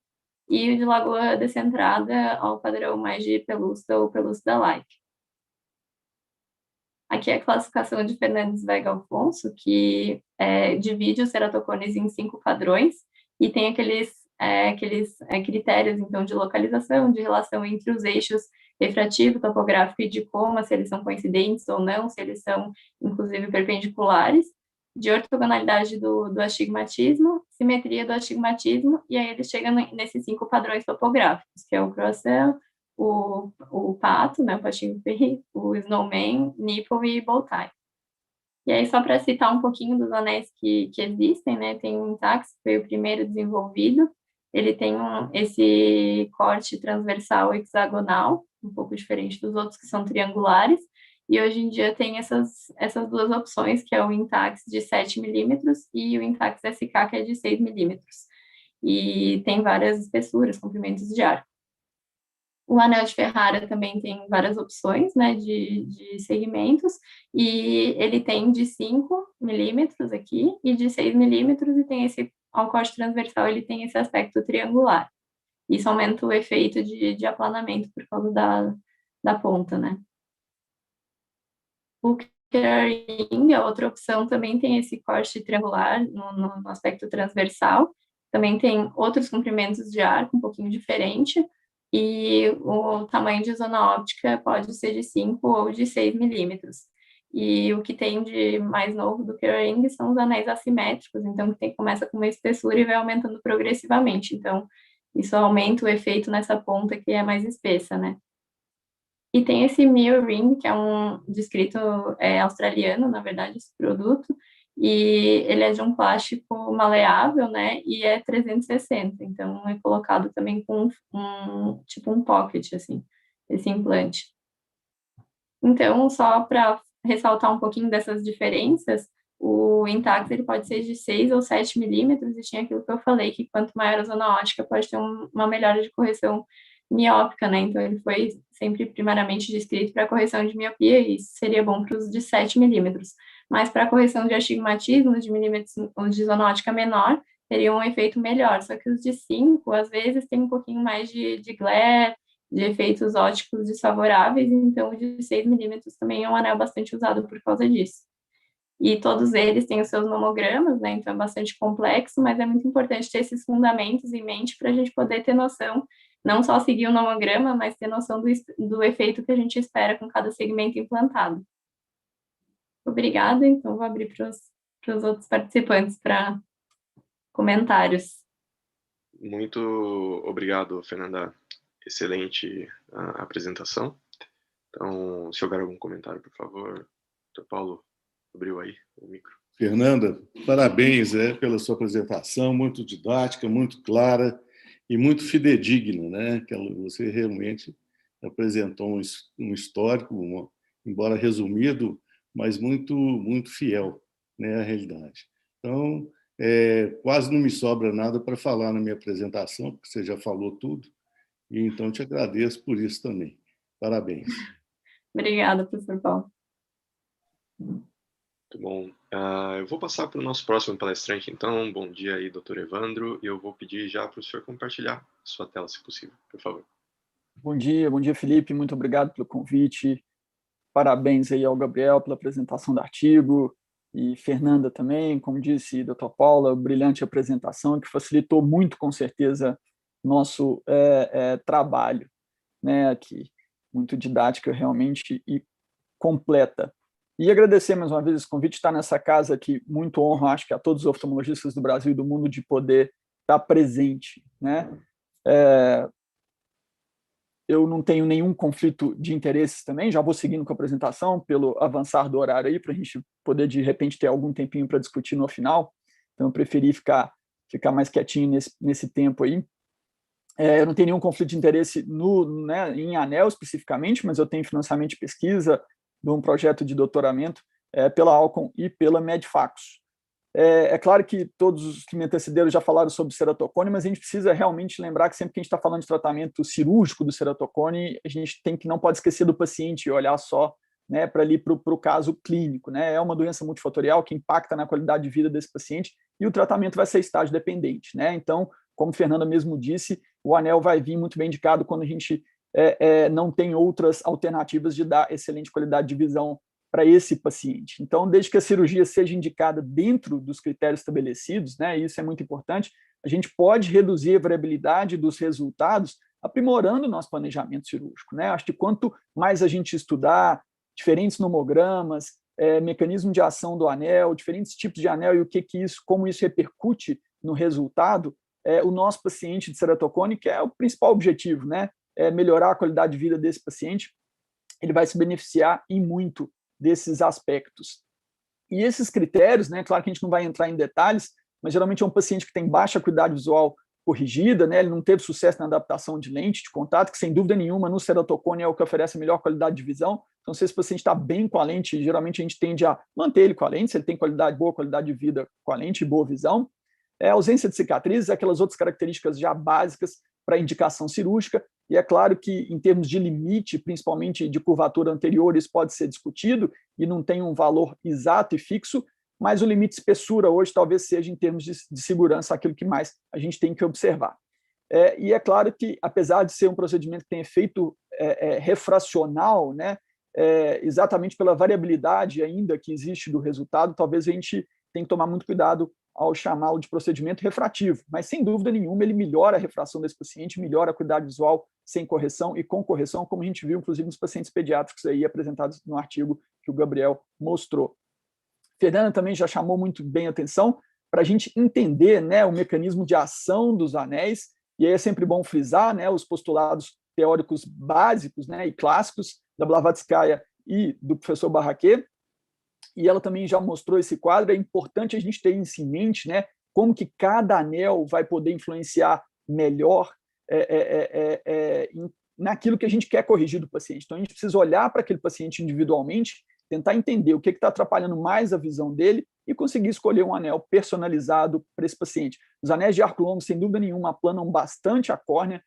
[SPEAKER 4] e o de lagoa descentrada ao padrão mais de pelúcida ou pelúcida-like. Aqui é a classificação de Fernandes Vega Alfonso, que divide os ceratocones em 5 padrões, e tem aqueles critérios, então, de localização, de relação entre os eixos refrativo, topográfico e de coma, se eles são coincidentes ou não, se eles são, inclusive, perpendiculares, de ortogonalidade do astigmatismo, simetria do astigmatismo, e aí ele chega nesses 5 padrões topográficos, que é o croissant, o pato, né, o patinho feio, o snowman, nipple e bowtie. E aí, só para citar um pouquinho dos anéis que existem, né, tem o Intax, que foi o primeiro desenvolvido, ele tem esse corte transversal hexagonal, um pouco diferente dos outros que são triangulares, e hoje em dia tem essas 2 opções, que é o Intax de 7 milímetros e o Intax SK, que é de 6 milímetros. E tem várias espessuras, comprimentos de arco. O anel de Ferrara também tem várias opções, né, de segmentos, e ele tem de 5 milímetros aqui e de 6 milímetros, e tem ao corte transversal, ele tem esse aspecto triangular. Isso aumenta o efeito de aplanamento por causa da ponta, né. O Ring, a outra opção, também tem esse corte triangular no aspecto transversal, também tem outros comprimentos de arco um pouquinho diferente, e o tamanho de zona óptica pode ser de 5 ou de 6 milímetros. E o que tem de mais novo do Ring são os anéis assimétricos, então começa com uma espessura e vai aumentando progressivamente. Então, isso aumenta o efeito nessa ponta que é mais espessa, né? E tem esse Mirror Ring, que é um descrito australiano, na verdade, esse produto, e ele é de um plástico maleável, né, e é 360, então é colocado também com tipo um pocket, assim, esse implante. Então, só para ressaltar um pouquinho dessas diferenças, o Intax ele pode ser de 6 ou 7 milímetros, e tinha aquilo que eu falei, que quanto maior a zona óptica, pode ter uma melhora de correção miópica, né? Então, ele foi sempre primariamente descrito para correção de miopia, e isso seria bom para os de 7 milímetros. Mas para correção de astigmatismo, de milímetros de zona óptica menor, teria um efeito melhor. Só que os de 5, às vezes, tem um pouquinho mais de glare, de efeitos ópticos desfavoráveis, então o de 6 milímetros também é um anel bastante usado por causa disso. E todos eles têm os seus nomogramas, né? Então é bastante complexo, mas é muito importante ter esses fundamentos em mente para a gente poder ter noção, não só seguir o nomograma, mas ter noção do efeito que a gente espera com cada segmento implantado. Obrigada, então vou abrir para os outros participantes para comentários.
[SPEAKER 1] Muito obrigado, Fernanda. Excelente apresentação. Então, se houver algum comentário, por favor, Dr. Paulo, abriu aí o micro.
[SPEAKER 3] Fernanda, parabéns pela sua apresentação, muito didática, muito clara e muito fidedigna, né? Que você realmente apresentou um histórico, embora resumido, mas muito, muito fiel, né, à realidade. Então, quase não me sobra nada para falar na minha apresentação, porque você já falou tudo, e então te agradeço por isso também. Parabéns.
[SPEAKER 4] Obrigada, professor Paulo.
[SPEAKER 1] Muito bom. Eu vou passar para o nosso próximo palestrante, então. Bom dia aí, doutor Evandro. E eu vou pedir já para o senhor compartilhar sua tela, se possível, por favor.
[SPEAKER 5] Bom dia, Felipe. Muito obrigado pelo convite. Parabéns aí ao Gabriel pela apresentação do artigo, e Fernanda também, como disse doutor Paula, brilhante apresentação que facilitou muito, com certeza, nosso trabalho, né, aqui, muito didática realmente e completa. E agradecer mais uma vez esse convite, estar nessa casa que muito honra, acho que a todos os oftalmologistas do Brasil e do mundo, de poder estar presente, né? eu não tenho nenhum conflito de interesses também, já vou seguindo com a apresentação, pelo avançar do horário aí, para a gente poder, de repente, ter algum tempinho para discutir no final. Então, eu preferi ficar mais quietinho nesse tempo aí. Eu não tenho nenhum conflito de interesse em ANEEL especificamente, mas eu tenho financiamento de pesquisa de um projeto de doutoramento pela Alcon e pela Medfacus. É claro que todos os que me antecederam já falaram sobre ceratocone, mas a gente precisa realmente lembrar que sempre que a gente está falando de tratamento cirúrgico do ceratocone, a gente não pode esquecer do paciente e olhar só, né, para o caso clínico, né? É uma doença multifatorial que impacta na qualidade de vida desse paciente e o tratamento vai ser estágio dependente, né? Então, como Fernanda mesmo disse, o anel vai vir muito bem indicado quando a gente não tem outras alternativas de dar excelente qualidade de visão para esse paciente. Então, desde que a cirurgia seja indicada dentro dos critérios estabelecidos, né, isso é muito importante, a gente pode reduzir a variabilidade dos resultados aprimorando o nosso planejamento cirúrgico, né? Acho que quanto mais a gente estudar diferentes nomogramas, mecanismo de ação do anel, diferentes tipos de anel e como isso repercute no resultado, o nosso paciente de ceratocone, que é o principal objetivo, né? Melhorar a qualidade de vida desse paciente, ele vai se beneficiar em muito desses aspectos. E esses critérios, né, claro que a gente não vai entrar em detalhes, mas geralmente é um paciente que tem baixa acuidade visual corrigida, né, ele não teve sucesso na adaptação de lente de contato, que sem dúvida nenhuma no ceratocone é o que oferece a melhor qualidade de visão. Então, se esse paciente está bem com a lente, geralmente a gente tende a manter ele com a lente, se ele tem boa qualidade de vida com a lente e boa visão. A ausência de cicatrizes, aquelas outras características já básicas para indicação cirúrgica, e é claro que em termos de limite, principalmente de curvatura anterior, isso pode ser discutido e não tem um valor exato e fixo, mas o limite de espessura hoje talvez seja, em termos de segurança, aquilo que mais a gente tem que observar. E é claro que, apesar de ser um procedimento que tem efeito refracional, né, exatamente pela variabilidade ainda que existe do resultado, talvez a gente tenha que tomar muito cuidado ao chamá-lo de procedimento refrativo, mas sem dúvida nenhuma ele melhora a refração desse paciente, melhora a acuidade visual sem correção e com correção, como a gente viu inclusive nos pacientes pediátricos aí apresentados no artigo que o Gabriel mostrou. Fernanda também já chamou muito bem a atenção para a gente entender, né, o mecanismo de ação dos anéis, e aí é sempre bom frisar, né, os postulados teóricos básicos, né, e clássicos da Blavatskaya e do professor Barraquer, e ela também já mostrou esse quadro. É importante a gente ter isso em mente, né, como que cada anel vai poder influenciar melhor naquilo que a gente quer corrigir do paciente. Então, a gente precisa olhar para aquele paciente individualmente, tentar entender o que está atrapalhando mais a visão dele e conseguir escolher um anel personalizado para esse paciente. Os anéis de arco longo, sem dúvida nenhuma, aplanam bastante a córnea,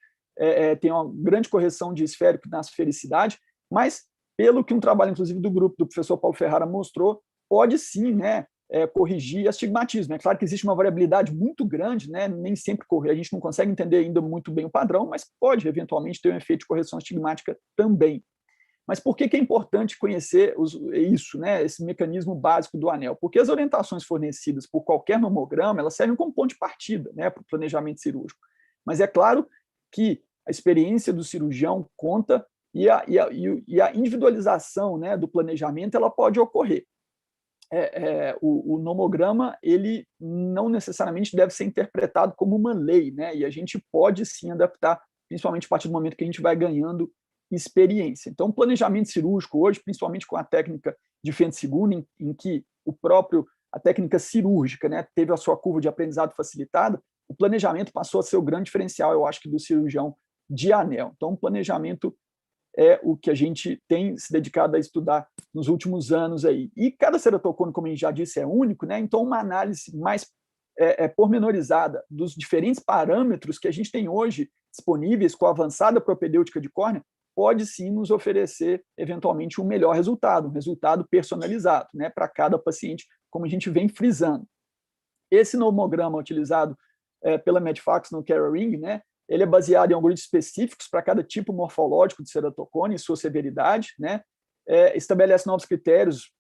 [SPEAKER 5] tem uma grande correção de esférico na esfericidade, mas pelo que um trabalho, inclusive, do grupo do professor Paulo Ferrara mostrou, pode sim, né, corrigir astigmatismo. É claro que existe uma variabilidade muito grande, né, nem sempre a gente não consegue entender ainda muito bem o padrão, mas pode, eventualmente, ter um efeito de correção astigmática também. Mas por que é importante conhecer isso, né, esse mecanismo básico do anel? Porque as orientações fornecidas por qualquer nomograma, elas servem como ponto de partida, né, para o planejamento cirúrgico. Mas é claro que a experiência do cirurgião conta e a individualização, né, do planejamento ela pode ocorrer. O nomograma ele não necessariamente deve ser interpretado como uma lei, né, e a gente pode sim adaptar, principalmente a partir do momento que a gente vai ganhando experiência. Então, o planejamento cirúrgico hoje, principalmente com a técnica de Fent-Segundo, em que a técnica cirúrgica, né, teve a sua curva de aprendizado facilitada, o planejamento passou a ser o grande diferencial, eu acho, que do cirurgião de anel. Então, o planejamento é o que a gente tem se dedicado a estudar nos últimos anos aí. E cada ceratocone, como a gente já disse, é único, né? Então uma análise mais pormenorizada dos diferentes parâmetros que a gente tem hoje disponíveis com a avançada propedêutica de córnea pode sim nos oferecer, eventualmente, um melhor resultado, um resultado personalizado, né, para cada paciente, como a gente vem frisando. Esse nomograma utilizado pela Medfacus no Carrier Ring, né, ele é baseado em algoritmos específicos para cada tipo morfológico de ceratocone e sua severidade, né? Estabelece novos critérios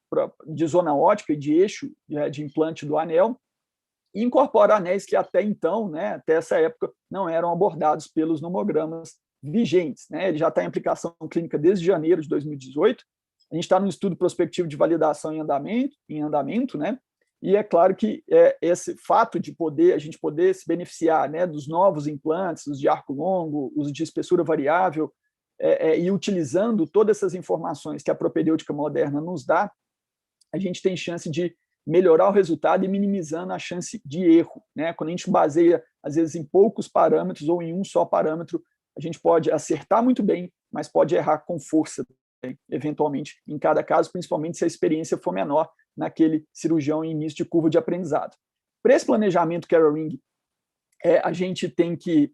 [SPEAKER 5] de zona ótica e de eixo de implante do anel e incorpora anéis que até então, né, até essa época, não eram abordados pelos nomogramas vigentes, né? Ele já está em aplicação clínica desde janeiro de 2018. A gente está num estudo prospectivo de validação em andamento, né? E é claro que esse fato de a gente poder se beneficiar, né, dos novos implantes, os de arco longo, os de espessura variável, e utilizando todas essas informações que a propedêutica moderna nos dá, a gente tem chance de melhorar o resultado e minimizando a chance de erro, né? Quando a gente baseia, às vezes, em poucos parâmetros ou em um só parâmetro, a gente pode acertar muito bem, mas pode errar com força, eventualmente, em cada caso, principalmente se a experiência for menor naquele cirurgião em início de curva de aprendizado. Para esse planejamento Carroll Ring, a gente tem que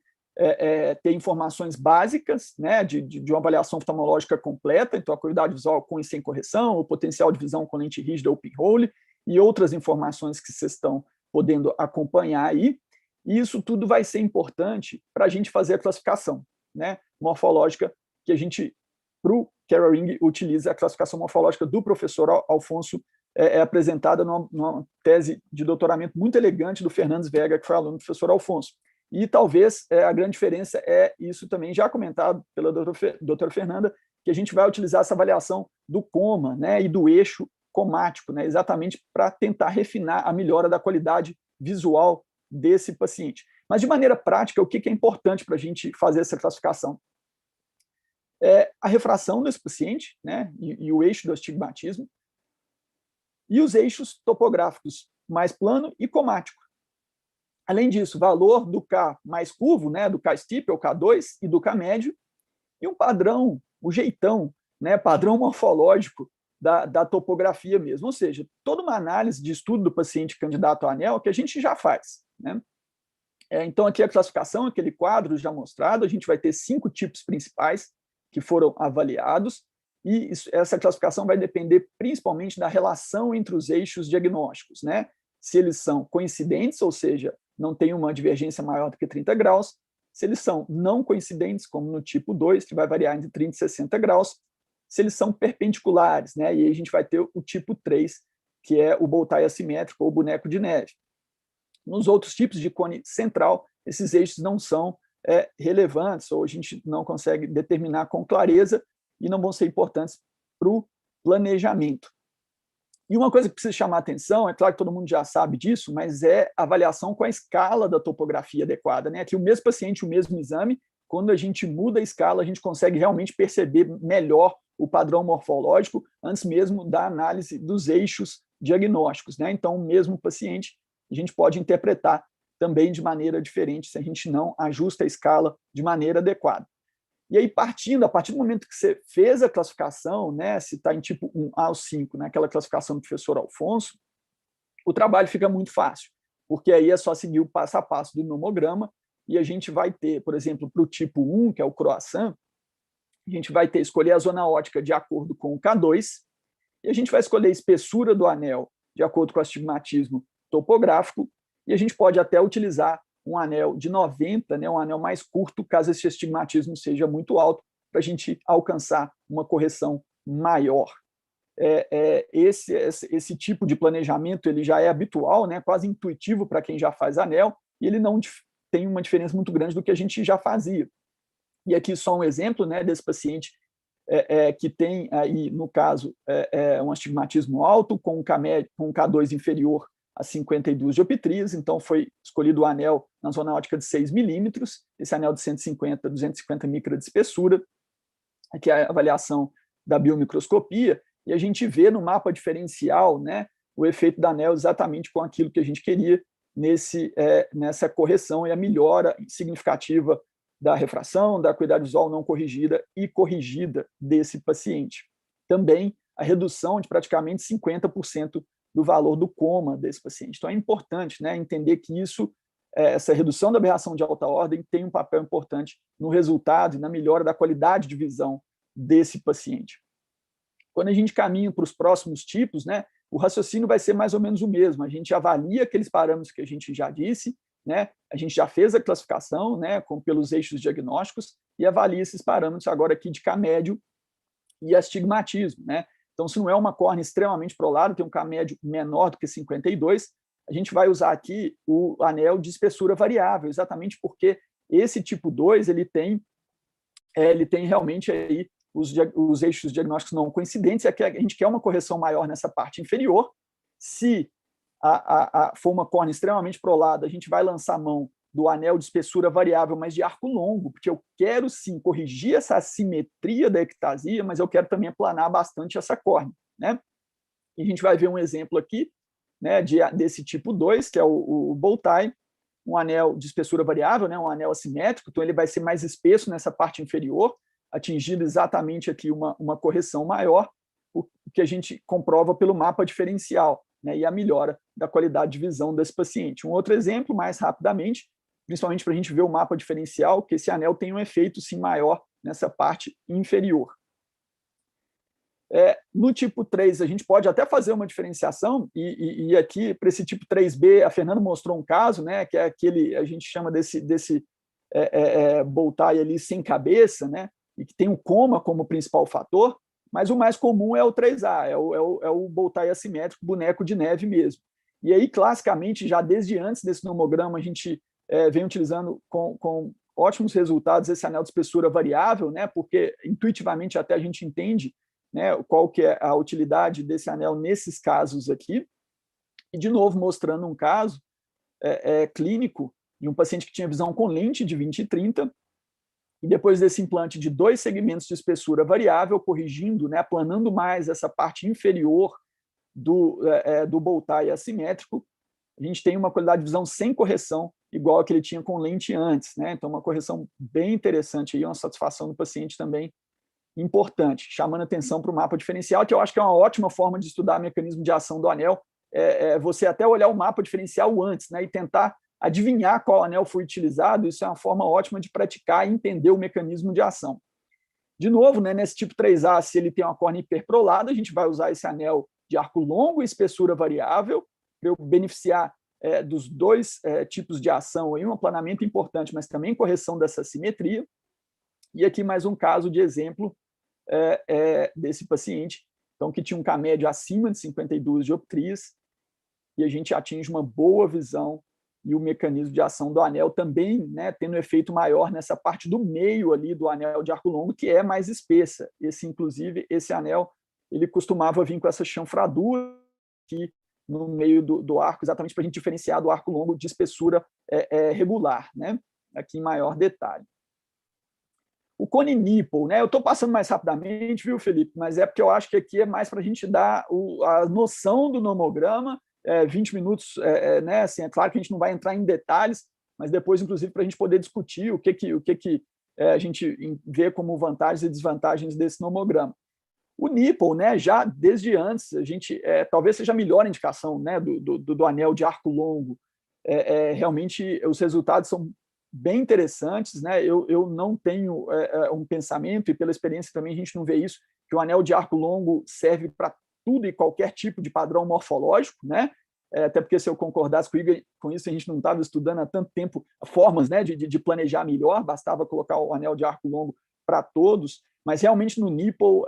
[SPEAKER 5] ter informações básicas, né, de uma avaliação oftalmológica completa, então a acuidade visual com e sem correção, o potencial de visão com lente rígida ou pinhole, e outras informações que vocês estão podendo acompanhar aí. E isso tudo vai ser importante para a gente fazer a classificação, né, morfológica, que a gente, para o Carroll Ring, utiliza a classificação morfológica do professor Alfonso, apresentada numa tese de doutoramento muito elegante do Fernandes Vega, que foi aluno do professor Alfonso. E talvez a grande diferença é isso também, já comentado pela doutora Fernanda, que a gente vai utilizar essa avaliação do coma, né, e do eixo comático, né, exatamente para tentar refinar a melhora da qualidade visual desse paciente. Mas, de maneira prática, o que é importante para a gente fazer essa classificação? A refração desse paciente, né, e o eixo do astigmatismo, e os eixos topográficos mais plano e comático. Além disso, valor do K mais curvo, né, do K-steep, ou K2, e do K médio, e um padrão, o jeitão, né, padrão morfológico da topografia mesmo. Ou seja, toda uma análise de estudo do paciente candidato a anel que a gente já faz, né? Então, aqui a classificação, aquele quadro já mostrado, a gente vai ter 5 tipos principais que foram avaliados, e essa classificação vai depender principalmente da relação entre os eixos diagnósticos, né? Se eles são coincidentes, ou seja, não tem uma divergência maior do que 30 graus, se eles são não coincidentes, como no tipo 2, que vai variar entre 30 e 60 graus, se eles são perpendiculares, né? E aí a gente vai ter o tipo 3, que é o bow tie assimétrico ou boneco de neve. Nos outros tipos de cone central, esses eixos não são relevantes, ou a gente não consegue determinar com clareza e não vão ser importantes para o planejamento. E uma coisa que precisa chamar a atenção, é claro que todo mundo já sabe disso, mas é a avaliação com a escala da topografia adequada, né? Aqui o mesmo paciente, o mesmo exame, quando a gente muda a escala, a gente consegue realmente perceber melhor o padrão morfológico antes mesmo da análise dos eixos diagnósticos, né? Então, o mesmo paciente, a gente pode interpretar também de maneira diferente se a gente não ajusta a escala de maneira adequada. E aí, a partir do momento que você fez a classificação, né, se está em tipo 1A ou 5, né, aquela classificação do professor Alfonso, o trabalho fica muito fácil, porque aí é só seguir o passo a passo do nomograma, e a gente vai ter, por exemplo, para o tipo 1, que é o croissant, a gente vai escolher a zona óptica de acordo com o K2, e a gente vai escolher a espessura do anel de acordo com o astigmatismo topográfico, e a gente pode até utilizar um anel de 90, né, um anel mais curto, caso esse astigmatismo seja muito alto, para a gente alcançar uma correção maior. Esse tipo de planejamento ele já é habitual, né, quase intuitivo para quem já faz anel, e ele não tem uma diferença muito grande do que a gente já fazia. E aqui só um exemplo, né, desse paciente que tem, aí, no caso, um astigmatismo alto, com um K2 inferior a 52 dioptrias, então foi escolhido o anel na zona óptica de 6 milímetros, esse anel de 150 a 250 micra de espessura, aqui é a avaliação da biomicroscopia, e a gente vê no mapa diferencial, né, o efeito do anel exatamente com aquilo que a gente queria nessa correção e a melhora significativa da refração, da acuidade visual não corrigida e corrigida desse paciente. Também a redução de praticamente 50% do valor do coma desse paciente. Então, é importante, né, entender que essa redução da aberração de alta ordem tem um papel importante no resultado e na melhora da qualidade de visão desse paciente. Quando a gente caminha para os próximos tipos, né, o raciocínio vai ser mais ou menos o mesmo. A gente avalia aqueles parâmetros que a gente já disse, né, a gente já fez a classificação, né, pelos eixos diagnósticos e avalia esses parâmetros agora aqui de K médio e astigmatismo, né? Então, se não é uma córnea extremamente prolada, tem um K médio menor do que 52, a gente vai usar aqui o anel de espessura variável, exatamente porque esse tipo 2 ele tem realmente aí os eixos diagnósticos não coincidentes, é que a gente quer uma correção maior nessa parte inferior. Se for uma córnea extremamente prolada, a gente vai lançar a mão do anel de espessura variável, mas de arco longo, porque eu quero sim corrigir essa assimetria da ectasia, mas eu quero também aplanar bastante essa córnea, né? E a gente vai ver um exemplo aqui, né, desse tipo 2, que é o bow tie, um anel de espessura variável, né, um anel assimétrico, então ele vai ser mais espesso nessa parte inferior, atingindo exatamente aqui uma correção maior, o que a gente comprova pelo mapa diferencial, né, e a melhora da qualidade de visão desse paciente. Um outro exemplo, mais rapidamente, principalmente para a gente ver o mapa diferencial, que esse anel tem um efeito sim maior nessa parte inferior. No tipo 3, a gente pode até fazer uma diferenciação, e aqui, para esse tipo 3B, a Fernanda mostrou um caso, né, que é aquele, a gente chama desse bow tie ali sem cabeça, né, e que tem o coma como principal fator, mas o mais comum é o 3A, é o bow tie assimétrico, boneco de neve mesmo. E aí, classicamente, já desde antes desse nomograma, a gente vem utilizando com ótimos resultados esse anel de espessura variável, né, porque intuitivamente até a gente entende, né, qual que é a utilidade desse anel nesses casos aqui. E, de novo, mostrando um caso clínico de um paciente que tinha visão com lente de 20 e 30, e depois desse implante de 2 segmentos de espessura variável, corrigindo, né, aplanando mais essa parte inferior do bow tie assimétrico, a gente tem uma qualidade de visão sem correção, igual a que ele tinha com lente antes, né? Então, uma correção bem interessante, aí, uma satisfação do paciente também importante, chamando atenção para o mapa diferencial, que eu acho que é uma ótima forma de estudar o mecanismo de ação do anel, você até olhar o mapa diferencial antes, né, e tentar adivinhar qual anel foi utilizado. Isso é uma forma ótima de praticar e entender o mecanismo de ação. De novo, né, nesse tipo 3A, se ele tem uma córnea hiperprolada, a gente vai usar esse anel de arco longo e espessura variável para eu beneficiar dos dois tipos de ação, aí, um aplanamento importante, mas também correção dessa simetria. E aqui mais um caso de exemplo desse paciente, então, que tinha um K médio acima de 52 dioptrias, e a gente atinge uma boa visão e o mecanismo de ação do anel também, né, tendo um efeito maior nessa parte do meio ali do anel de arco longo, que é mais espessa. Inclusive, esse anel, ele costumava vir com essa chanfradura aqui no meio do arco, exatamente para a gente diferenciar do arco longo de espessura regular, né, aqui em maior detalhe. O cone nipple, né? Eu estou passando mais rapidamente, viu, Felipe? Mas é porque eu acho que aqui é mais para a gente dar a noção do nomograma, 20 minutos, né? Assim, é claro que a gente não vai entrar em detalhes, mas depois, inclusive, para a gente poder discutir o que a gente vê como vantagens e desvantagens desse nomograma. O nipple, né? Já desde antes, a gente talvez seja a melhor indicação, né? do anel de arco longo. Realmente, os resultados são bem interessantes, né? Eu não tenho um pensamento, e pela experiência também a gente não vê isso, que o anel de arco longo serve para tudo e qualquer tipo de padrão morfológico, né? Até porque, se eu concordasse com isso, a gente não estava estudando há tanto tempo formas, né, de planejar melhor, bastava colocar o anel de arco longo para todos, mas realmente no nipple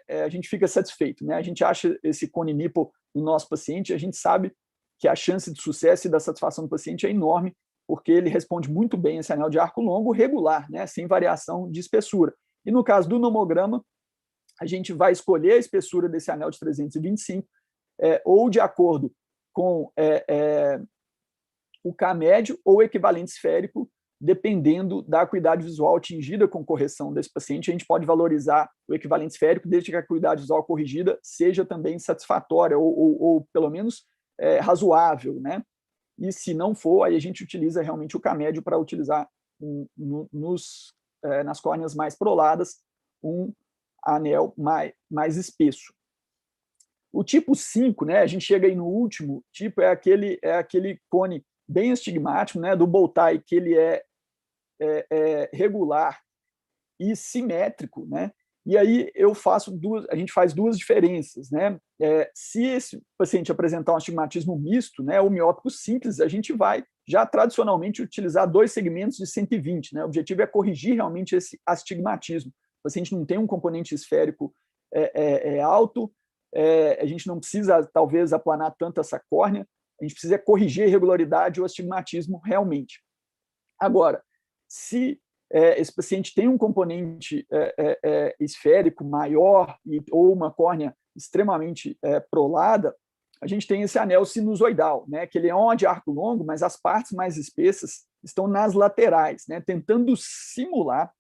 [SPEAKER 5] a gente fica satisfeito, né? A gente acha esse cone nipple no nosso paciente, a gente sabe que a chance de sucesso e da satisfação do paciente é enorme, porque ele responde muito bem esse anel de arco longo regular, né, sem variação de espessura. E no caso do nomograma, a gente vai escolher a espessura desse anel de 325, ou de acordo com o K médio ou equivalente esférico, dependendo da acuidade visual atingida com correção desse paciente. A gente pode valorizar o equivalente esférico desde que a acuidade visual corrigida seja também satisfatória ou pelo menos razoável, né? E se não for, aí a gente utiliza realmente o K médio para utilizar nas córneas mais proladas um anel mais espesso. O tipo 5, né, a gente chega aí no último tipo, é aquele cone bem estigmático, né, do bow tie, que ele é regular e simétrico, né? E aí a gente faz duas diferenças, né? Se esse paciente apresentar um astigmatismo misto, né, ou miópico simples, a gente vai já tradicionalmente utilizar 2 segmentos de 120, né? O objetivo é corrigir realmente esse astigmatismo. O paciente não tem um componente esférico alto, a gente não precisa, talvez, aplanar tanto essa córnea, a gente precisa corrigir a irregularidade ou astigmatismo realmente. Agora, se esse paciente tem um componente esférico maior ou uma córnea extremamente prolada, a gente tem esse anel sinusoidal, né, que ele é um de arco longo, mas as partes mais espessas estão nas laterais, né, tentando simular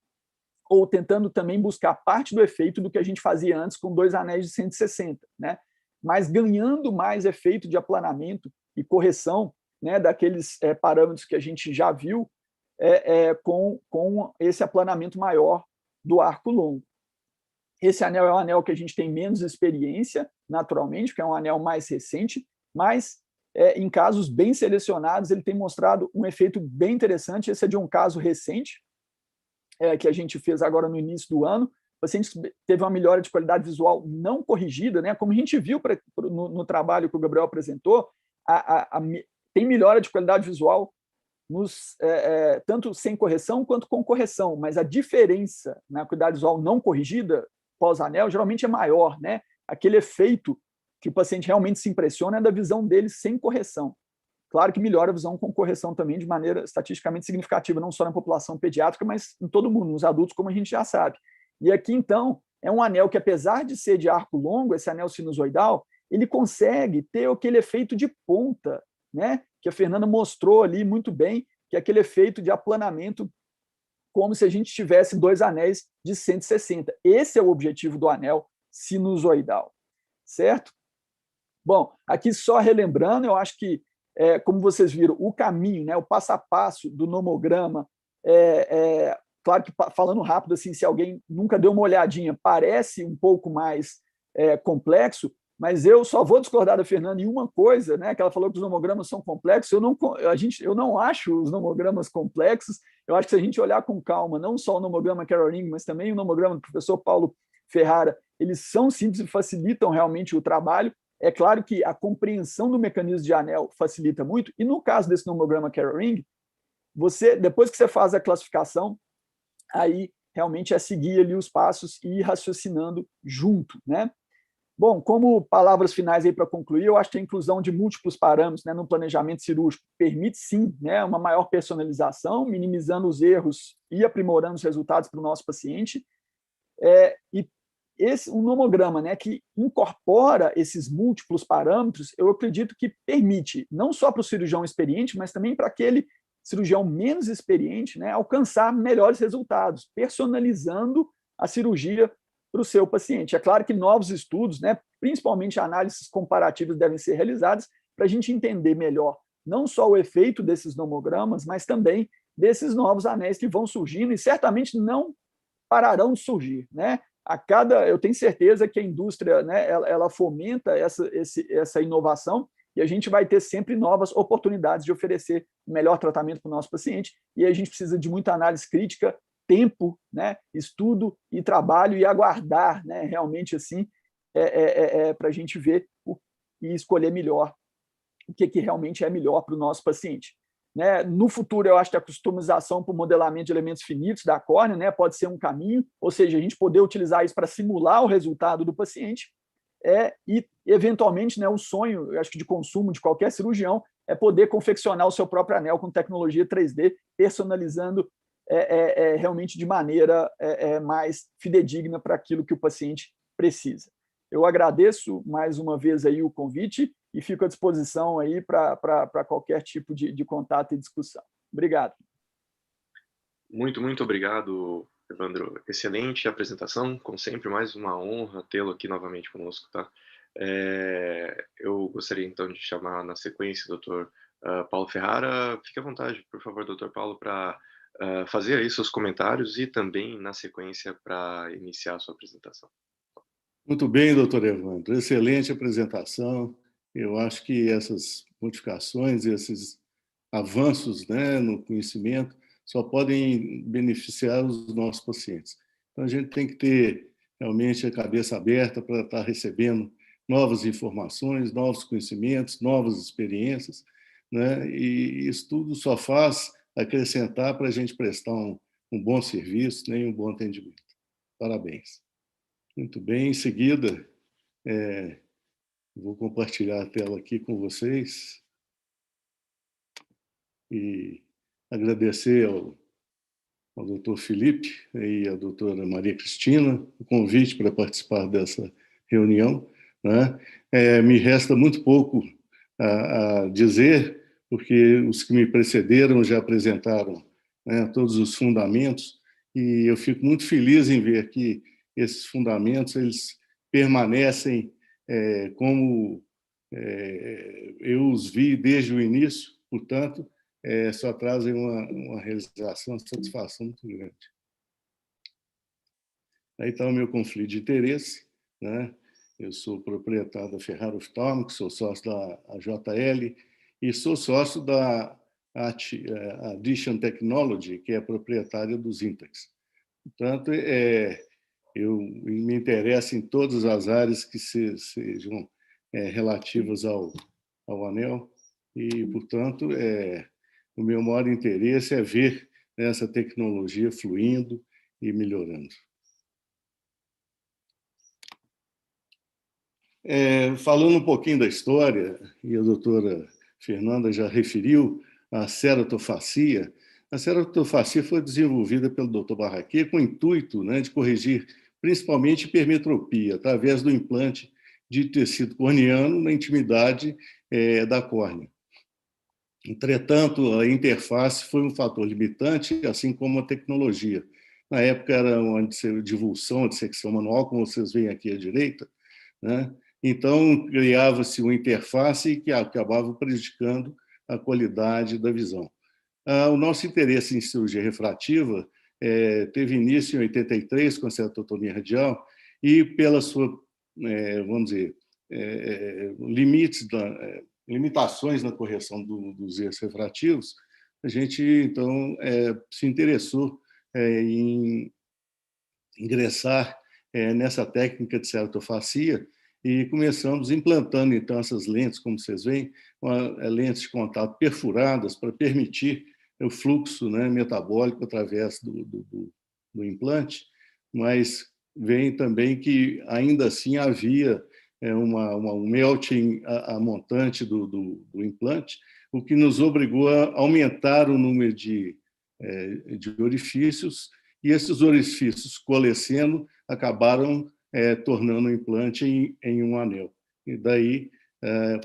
[SPEAKER 5] ou tentando também buscar parte do efeito do que a gente fazia antes com 2 anéis de 160, né, mas ganhando mais efeito de aplanamento e correção, né, daqueles parâmetros que a gente já viu com esse aplanamento maior do arco longo. Esse anel é um anel que a gente tem menos experiência, naturalmente, porque é um anel mais recente, mas em casos bem selecionados ele tem mostrado um efeito bem interessante. Esse é de um caso recente, que a gente fez agora no início do ano. O paciente teve uma melhora de qualidade visual não corrigida, né? Como a gente viu no trabalho que o Gabriel apresentou, tem melhora de qualidade visual tanto sem correção quanto com correção, mas a diferença na qualidade visual não corrigida pós-anel geralmente é maior, né? Aquele efeito que o paciente realmente se impressiona é da visão dele sem correção. Claro que melhora a visão com correção também de maneira estatisticamente significativa, não só na população pediátrica, mas em todo mundo, nos adultos, como a gente já sabe. E aqui, então, é um anel que, apesar de ser de arco longo, esse anel sinusoidal, ele consegue ter aquele efeito de ponta, né? Que a Fernanda mostrou ali muito bem, que é aquele efeito de aplanamento, como se a gente tivesse 2 anéis de 160. Esse é o objetivo do anel sinusoidal, certo? Bom, aqui só relembrando, eu acho que, como vocês viram, o caminho, né, o passo a passo do nomograma, claro que falando rápido, assim, se alguém nunca deu uma olhadinha, parece um pouco mais complexo, mas eu só vou discordar da Fernanda em uma coisa, né, que ela falou que os nomogramas são complexos. Eu não acho os nomogramas complexos. Eu acho que se a gente olhar com calma, não só o nomograma Carol Ring, mas também o nomograma do professor Paulo Ferrara, eles são simples e facilitam realmente o trabalho. É claro que a compreensão do mecanismo de anel facilita muito, e no caso desse nomograma Carol Ring, depois que você faz a classificação, aí realmente é seguir ali os passos e ir raciocinando junto, né? Bom, como palavras finais aí para concluir, eu acho que a inclusão de múltiplos parâmetros, né, no planejamento cirúrgico permite sim, né, uma maior personalização, minimizando os erros e aprimorando os resultados para o nosso paciente. E um nomograma, né, que incorpora esses múltiplos parâmetros, eu acredito que permite, não só para o cirurgião experiente, mas também para aquele cirurgião menos experiente, né, alcançar melhores resultados, personalizando a cirurgia para o seu paciente. É claro que novos estudos, né, principalmente análises comparativas, devem ser realizadas para a gente entender melhor não só o efeito desses nomogramas, mas também desses novos anéis que vão surgindo e certamente não pararão de surgir, né? Eu tenho certeza que a indústria, né, ela fomenta essa inovação, e a gente vai ter sempre novas oportunidades de oferecer melhor tratamento para o nosso paciente, e a gente precisa de muita análise crítica, tempo, né, estudo e trabalho, e aguardar, né, realmente assim, para a gente ver e escolher melhor o que realmente é melhor para o nosso paciente. Né? No futuro, eu acho que a customização para o modelamento de elementos finitos da córnea, né, pode ser um caminho, ou seja, a gente poder utilizar isso para simular o resultado do paciente, e, eventualmente, né, o sonho, eu acho que de consumo de qualquer cirurgião, é poder confeccionar o seu próprio anel com tecnologia 3D, personalizando realmente de maneira mais fidedigna para aquilo que o paciente precisa. Eu agradeço mais uma vez aí o convite e fico à disposição aí para qualquer tipo de contato e discussão. Obrigado.
[SPEAKER 1] Muito, muito obrigado, Evandro. Excelente apresentação, como sempre, mais uma honra tê-lo aqui novamente conosco, tá? Eu gostaria, então, de chamar na sequência o Dr. Paulo Ferrara. Fique à vontade, por favor, Dr. Paulo, para fazer aí seus comentários e também, na sequência, para iniciar a sua apresentação.
[SPEAKER 3] Muito bem, doutor Evandro. Excelente apresentação. Eu acho que essas modificações, esses avanços, né, no conhecimento só podem beneficiar os nossos pacientes. Então, a gente tem que ter realmente a cabeça aberta para estar recebendo novas informações, novos conhecimentos, novas experiências, né? E isso tudo só faz acrescentar para a gente prestar um bom serviço, né, e um bom atendimento. Parabéns. Muito bem, em seguida, vou compartilhar a tela aqui com vocês e agradecer ao doutor Felipe e à doutora Maria Cristina o convite para participar dessa reunião. né? Me resta muito pouco a dizer, porque os que me precederam já apresentaram, né, todos os fundamentos, e eu fico muito feliz em ver que esses fundamentos eles permanecem como eu os vi desde o início, portanto, só trazem uma realização, uma satisfação muito grande. Aí está o meu conflito de interesse, né? Eu sou proprietário da Ferrari Oftálmico, sou sócio da AJL e sou sócio da Addition Technology, que é proprietária dos Intex. Portanto, eu me interesso em todas as áreas que sejam relativas ao anel e, portanto, o meu maior interesse é ver essa tecnologia fluindo e melhorando. Falando um pouquinho da história, e a doutora Fernanda já referiu, a ceratofacia. A ceratofacia foi desenvolvida pelo Dr. Barraquer com o intuito, né, de corrigir principalmente hipermetropia, através do implante de tecido corneano na intimidade da córnea. Entretanto, a interface foi um fator limitante, assim como a tecnologia. Na época era uma divulsão, a dissecção manual, como vocês veem aqui à direita, né? Então, criava-se uma interface que acabava prejudicando a qualidade da visão. O nosso interesse em cirurgia refrativa teve início em 83, com a ceratotomia radial, e pela sua, vamos dizer, limitações na correção dos erros refrativos, a gente, então, se interessou em ingressar nessa técnica de ceratofacia, e começamos implantando, então, essas lentes, como vocês veem, lentes de contato perfuradas para permitir o fluxo, né, metabólico através do implante, mas veem também que, ainda assim, havia um melting a montante do implante, o que nos obrigou a aumentar o número de orifícios, e esses orifícios, coalescendo, acabaram tornando o implante em um anel. E daí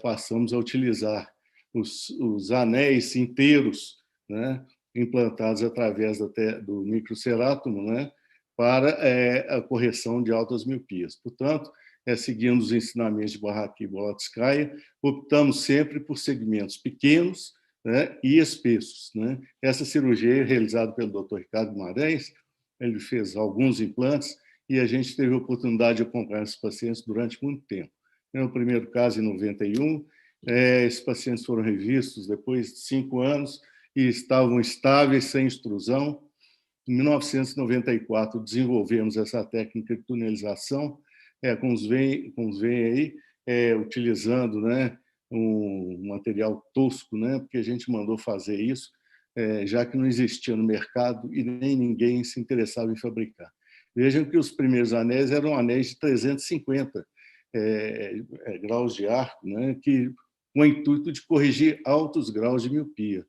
[SPEAKER 3] passamos a utilizar os anéis inteiros, né, implantados através do microcerátomo, né, para a correção de altas miopias. Portanto, seguindo os ensinamentos de Barraquer e Bolotskaya, optamos sempre por segmentos pequenos, né, e espessos, né? Essa cirurgia é realizada pelo Dr. Ricardo Guimarães, ele fez alguns implantes, e a gente teve a oportunidade de acompanhar esses pacientes durante muito tempo. No primeiro caso, em 91, esses pacientes foram revistos depois de 5 anos e estavam estáveis, sem extrusão. Em 1994, desenvolvemos essa técnica de tunelização, como os veem aí, utilizando, né, um material tosco, né, porque a gente mandou fazer isso, já que não existia no mercado e nem ninguém se interessava em fabricar. Vejam que os primeiros anéis eram anéis de 350 graus de arco, né, com o intuito de corrigir altos graus de miopia.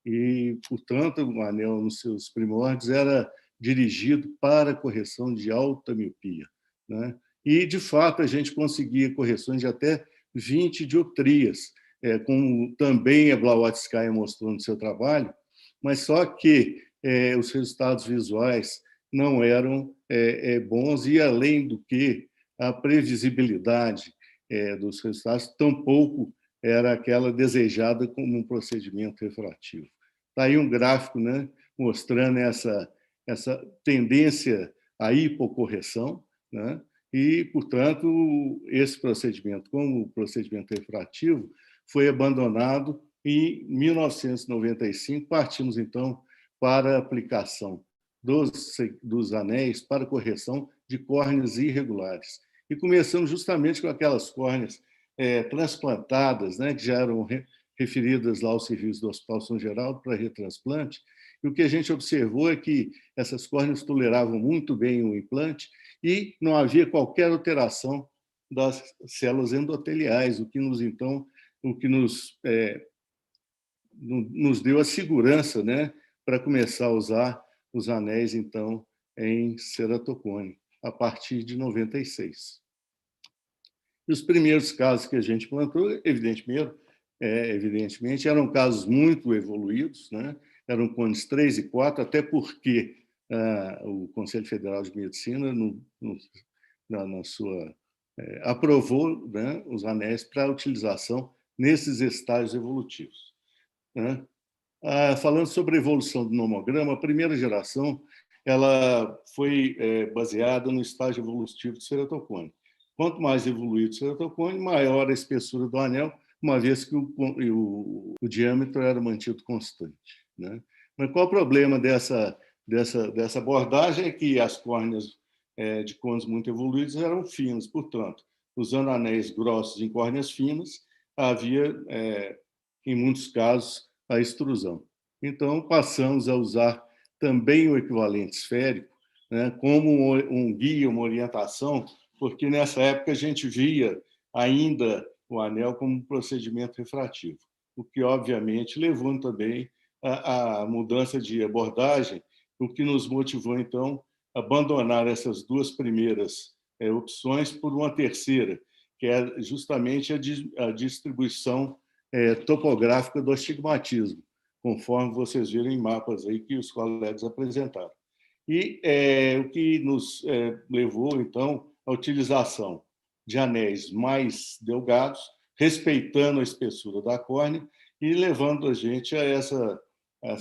[SPEAKER 3] E, portanto, o anel, nos seus primórdios, era dirigido para a correção de alta miopia, né? E, de fato, a gente conseguia correções de até 20 dioptrias, como também a Blavatsky mostrou no seu trabalho, mas só que os resultados visuais não eram bons, e, além do que, a previsibilidade dos resultados tampouco era aquela desejada como um procedimento refrativo. Está aí um gráfico, né, mostrando essa tendência à hipocorreção, né, e, portanto, esse procedimento, como procedimento refrativo, foi abandonado e, em 1995, partimos, então, para a aplicação dos anéis para correção de córneas irregulares. E começamos justamente com aquelas córneas transplantadas, né, que já eram referidas lá ao serviço do Hospital São Geraldo para retransplante, e o que a gente observou é que essas córneas toleravam muito bem o implante e não havia qualquer alteração das células endoteliais, o que nos deu a segurança, né, para começar a usar os anéis, então, em ceratocone, a partir de 96. E os primeiros casos que a gente plantou, evidentemente, eram casos muito evoluídos, né? Eram cones 3 e 4, até porque o Conselho Federal de Medicina, na sua aprovou, né, os anéis para utilização nesses estágios evolutivos, né? Falando sobre a evolução do nomograma, a primeira geração ela foi baseada no estágio evolutivo do ceratocone. Quanto mais evoluído o ceratocone, maior a espessura do anel, uma vez que o diâmetro era mantido constante, né? Mas qual o problema dessa abordagem? É que as córneas de cones muito evoluídos eram finas, portanto, usando anéis grossos em córneas finas, havia, em muitos casos, a extrusão. Então, passamos a usar também o equivalente esférico, né, como um guia, uma orientação, porque nessa época a gente via ainda o anel como um procedimento refrativo, o que, obviamente, levou também à mudança de abordagem, o que nos motivou, então, a abandonar essas duas primeiras opções por uma terceira, que é justamente a distribuição topográfica do astigmatismo, conforme vocês viram em mapas aí que os colegas apresentaram. E o que nos levou, então, à utilização de anéis mais delgados, respeitando a espessura da córnea e levando a gente a essa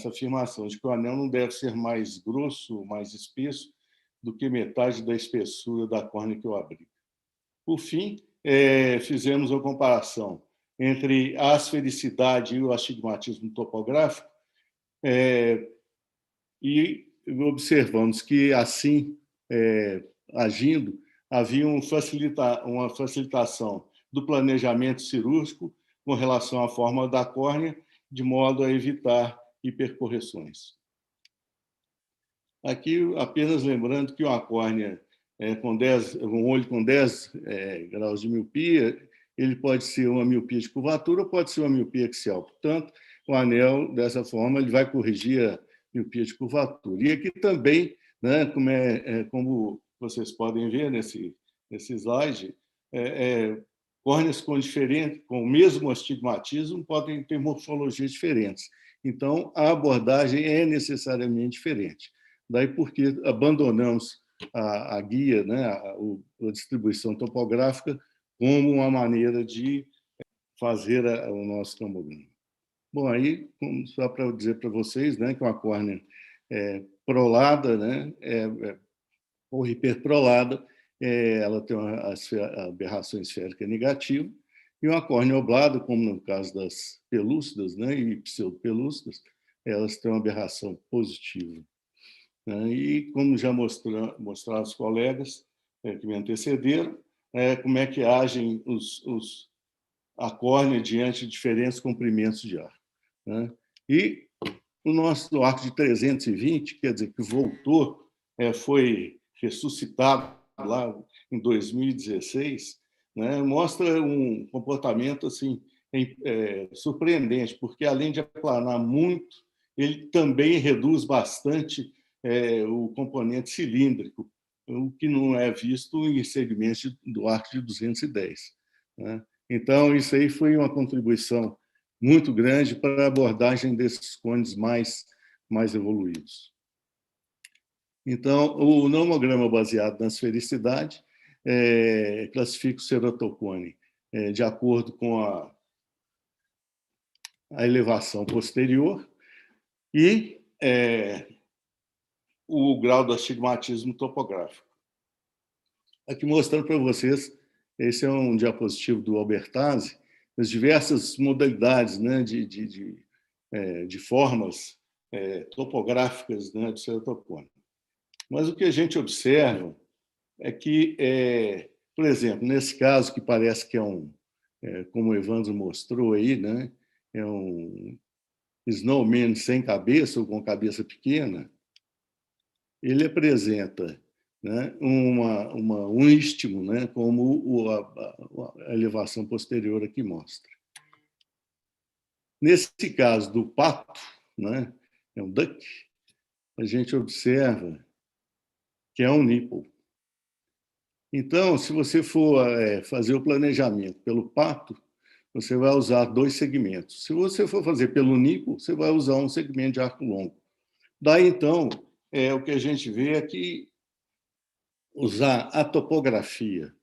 [SPEAKER 3] afirmação de que o anel não deve ser mais grosso, mais espesso do que metade da espessura da córnea que o abriga. Por fim, fizemos uma comparação entre a asfericidade e o astigmatismo topográfico e observamos que, assim, agindo, havia uma facilitação do planejamento cirúrgico com relação à forma da córnea, de modo a evitar hipercorreções. Aqui, apenas lembrando que uma córnea um olho com 10 graus de miopia, ele pode ser uma miopia de curvatura, pode ser uma miopia axial. Portanto, o anel, dessa forma, ele vai corrigir a miopia de curvatura. E aqui também, né, como vocês podem ver nesse slide, córneas com o mesmo astigmatismo podem ter morfologias diferentes. Então, a abordagem é necessariamente diferente. Daí porque abandonamos a guia, né, a distribuição topográfica, como uma maneira de fazer o nosso tomograma. Bom, aí, só para dizer para vocês, né, que uma córnea prolada, né, ou hiperprolada, ela tem uma aberração esférica negativa, e uma córnea oblada, como no caso das pelúcidas, né, e pseudopelúcidas, elas têm uma aberração positiva. E, como já mostraram os colegas que me antecederam, como é que agem a córnea diante de diferentes comprimentos de ar, né? E o nosso arco de 320, quer dizer, que voltou, foi ressuscitado lá em 2016, né, mostra um comportamento assim, surpreendente, porque, além de aplanar muito, ele também reduz bastante o componente cilíndrico, o que não é visto em segmentos do arco de 210. Né? Então, isso aí foi uma contribuição muito grande para a abordagem desses cones mais evoluídos. Então, o nomograma baseado na esfericidade classifica o ceratocone de acordo com a elevação posterior e o grau do astigmatismo topográfico. Aqui mostrando para vocês, esse é um diapositivo do Albertazzi, as diversas modalidades, né, de formas topográficas, né, do ceratocone. Mas o que a gente observa é que, por exemplo, nesse caso, que parece que como o Evandro mostrou aí, né, é um snowman sem cabeça ou com cabeça pequena, ele apresenta, né, um istmo, né, como a elevação posterior aqui mostra. Nesse caso do pato, né, é um duck, a gente observa que é um nipple. Então, se você for fazer o planejamento pelo pato, você vai usar 2 segmentos. Se você for fazer pelo nipo, você vai usar um segmento de arco longo. Daí, então, o que a gente vê é que usar a topografia,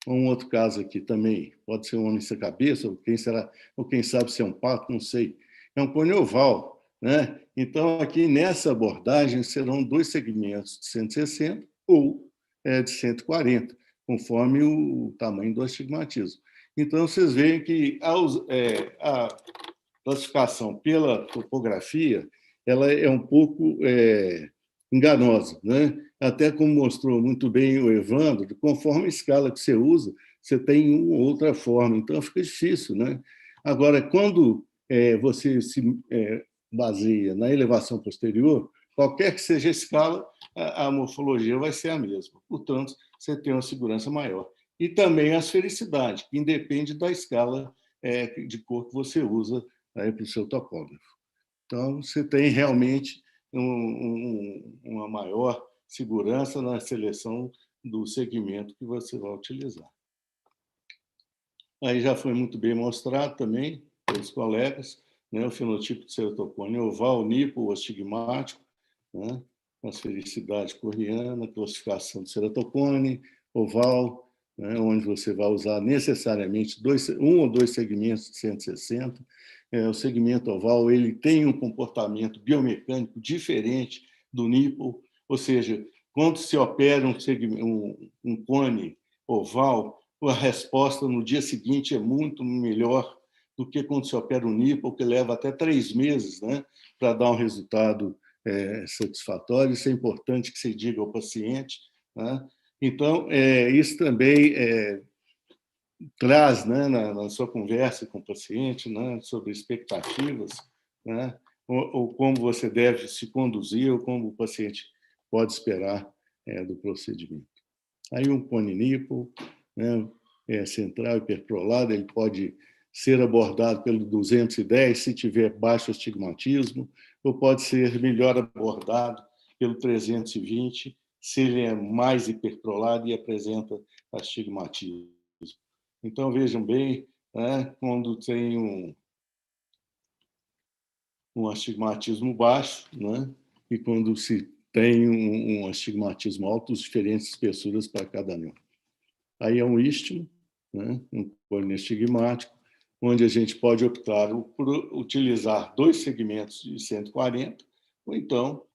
[SPEAKER 3] um outro caso aqui também, pode ser um homem sem cabeça, ou quem sabe se é um pato, não sei. É um cone oval, né? Então, aqui nessa abordagem, serão 2 segmentos de 160 ou de 140, conforme o tamanho do astigmatismo. Então, vocês veem que a classificação pela topografia ela é um pouco enganosa, né? Até como mostrou muito bem o Evandro, conforme a escala que você usa, você tem uma ou outra forma, então fica difícil, né? Agora, quando você se baseia na elevação posterior, qualquer que seja a escala, a morfologia vai ser a mesma. Portanto, você tem uma segurança maior. E também a esfericidade, que independe da escala de cor que você usa para o seu topógrafo. Então, você tem realmente uma maior segurança na seleção do segmento que você vai utilizar. Aí já foi muito bem mostrado também pelos colegas, né, o fenotipo de ceratocone oval, nipo, astigmático, né, a esfericidade corneana, classificação de ceratocone oval, né, onde você vai usar necessariamente um ou dois segmentos de 160. O segmento oval ele tem um comportamento biomecânico diferente do nipo, ou seja, quando se opera um cone oval, a resposta no dia seguinte é muito melhor do que quando se opera um nipo, que leva até 3 meses, né, para dar um resultado satisfatório. Isso é importante que se diga ao paciente, né? Então, isso também traz, né, na sua conversa com o paciente, né, sobre expectativas, né, ou como você deve se conduzir, ou como o paciente pode esperar do procedimento. Aí um cone nipo, né, central hiperprolado, ele pode ser abordado pelo 210 se tiver baixo astigmatismo, ou pode ser melhor abordado pelo 320 se ele é mais hiperprolado e apresenta astigmatismo. Então, vejam bem, né, quando tem um astigmatismo baixo, né, e quando se tem um astigmatismo alto, as diferentes espessuras para cada anel. Aí é um istmo, né, um cone estigmático, onde a gente pode optar por utilizar 2 segmentos de 140, ou então,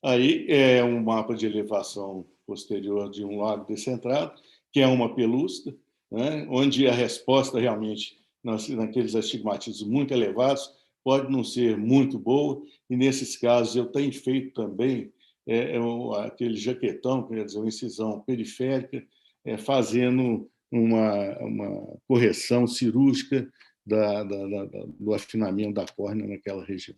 [SPEAKER 3] aí é um mapa de elevação posterior de um lago descentrado, que é uma pelúcida, né, onde a resposta realmente, naqueles astigmatismos muito elevados, pode não ser muito boa, e nesses casos eu tenho feito também aquele jaquetão, quer dizer, uma incisão periférica, fazendo uma correção cirúrgica do afinamento da córnea naquela região,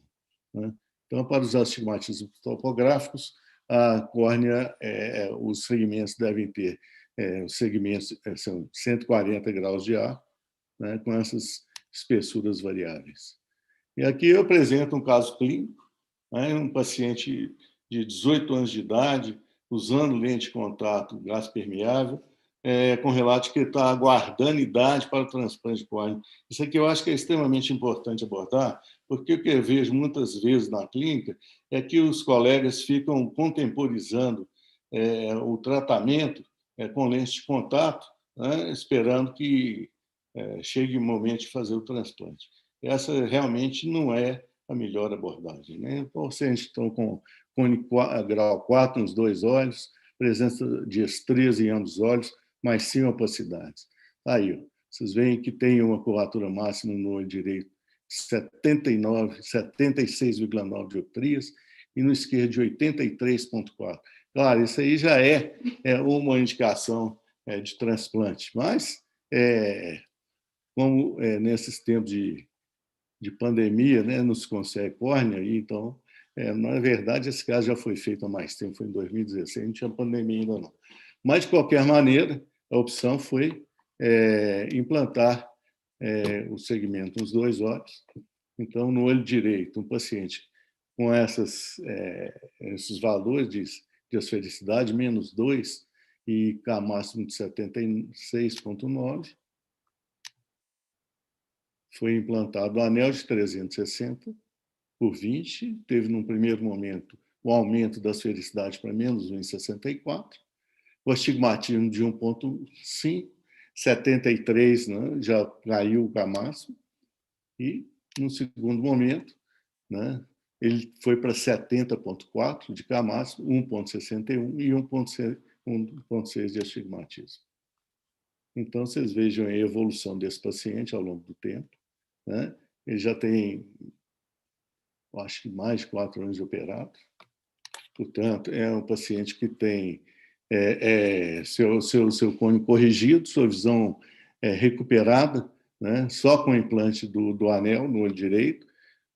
[SPEAKER 3] né? Então, para os astigmatismos topográficos, a córnea, os segmentos devem ter os segmentos são 140 graus de arco, né, com essas espessuras variáveis. E aqui eu apresento um caso clínico, né, um paciente de 18 anos de idade, usando lente de contato gás permeável, com relato que ele está aguardando idade para o transplante de córnea. Isso aqui eu acho que é extremamente importante abordar, porque o que eu vejo muitas vezes na clínica é que os colegas ficam contemporizando o tratamento com lente de contato, né, esperando que chegue o momento de fazer o transplante. Essa realmente não é a melhor abordagem, né? Então, pacientes estão com cone grau 4 nos 2 olhos, presença de estrias em ambos os olhos, mas sem opacidades. Aí, ó, vocês veem que tem uma curvatura máxima no olho direito de 76,9 dioptrias e no esquerdo de 83,4. Claro, isso aí já é uma indicação de transplante, mas como nesses tempos de pandemia, né, não se consegue córnea, então, na verdade, esse caso já foi feito há mais tempo, foi em 2016, não tinha pandemia ainda não. Mas, de qualquer maneira, a opção foi implantar o segmento nos 2 olhos. Então, no olho direito, um paciente com esses valores de asfericidade, -2, e K máximo de 76,9. Foi implantado o anel de 360 por 20, teve, num primeiro momento, o aumento das fericidades para menos 1,64, o astigmatismo de 1,5, 73, né, já caiu o K máximo, e, no segundo momento, né, ele foi para 70,4 de K máximo, 1,61 e 1,6 de astigmatismo. Então, vocês vejam a evolução desse paciente ao longo do tempo, né? Ele já tem, acho que mais de 4 anos de operado. Portanto, é um paciente que tem seu cone corrigido, sua visão recuperada, né? Só com o implante do anel no olho direito.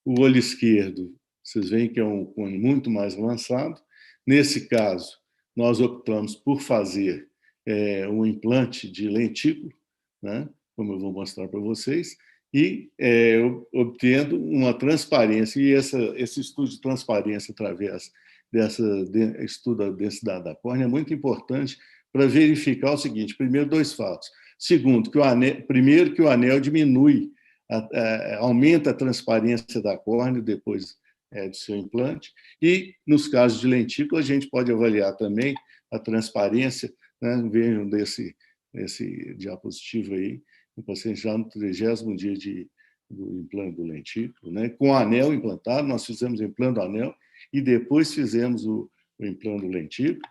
[SPEAKER 3] O olho esquerdo, vocês veem que é um cone muito mais avançado. Nesse caso, nós optamos por fazer um implante de lentículo, né? Como eu vou mostrar para vocês, e obtendo uma transparência, e esse estudo de transparência através estudo da densidade da córnea é muito importante para verificar o seguinte: primeiro, 2 fatos. Segundo, primeiro, que o anel diminui, aumenta a transparência da córnea depois do seu implante, e nos casos de lentícula a gente pode avaliar também a transparência, né? Vejam desse diapositivo aí, o paciente já no 30º dia do implante do lentículo, né? Com o anel implantado, nós fizemos o implante do anel e depois fizemos o implante do lentículo.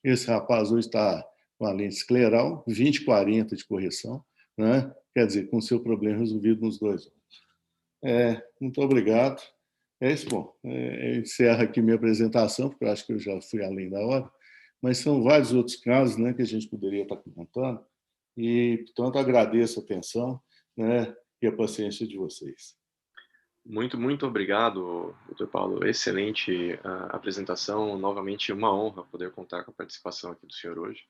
[SPEAKER 3] Esse rapaz hoje está com a lente escleral, 20/40 de correção, né? Quer dizer, com o seu problema resolvido nos 2 anos. Muito obrigado. Isso, bom. Eu encerro aqui minha apresentação, porque eu acho que eu já fui além da hora, mas são vários outros casos, né, que a gente poderia estar comentando, e, portanto, agradeço a atenção, né, e a paciência de vocês.
[SPEAKER 1] Muito, muito obrigado, Dr. Paulo. Excelente apresentação. Novamente, uma honra poder contar com a participação aqui do senhor hoje.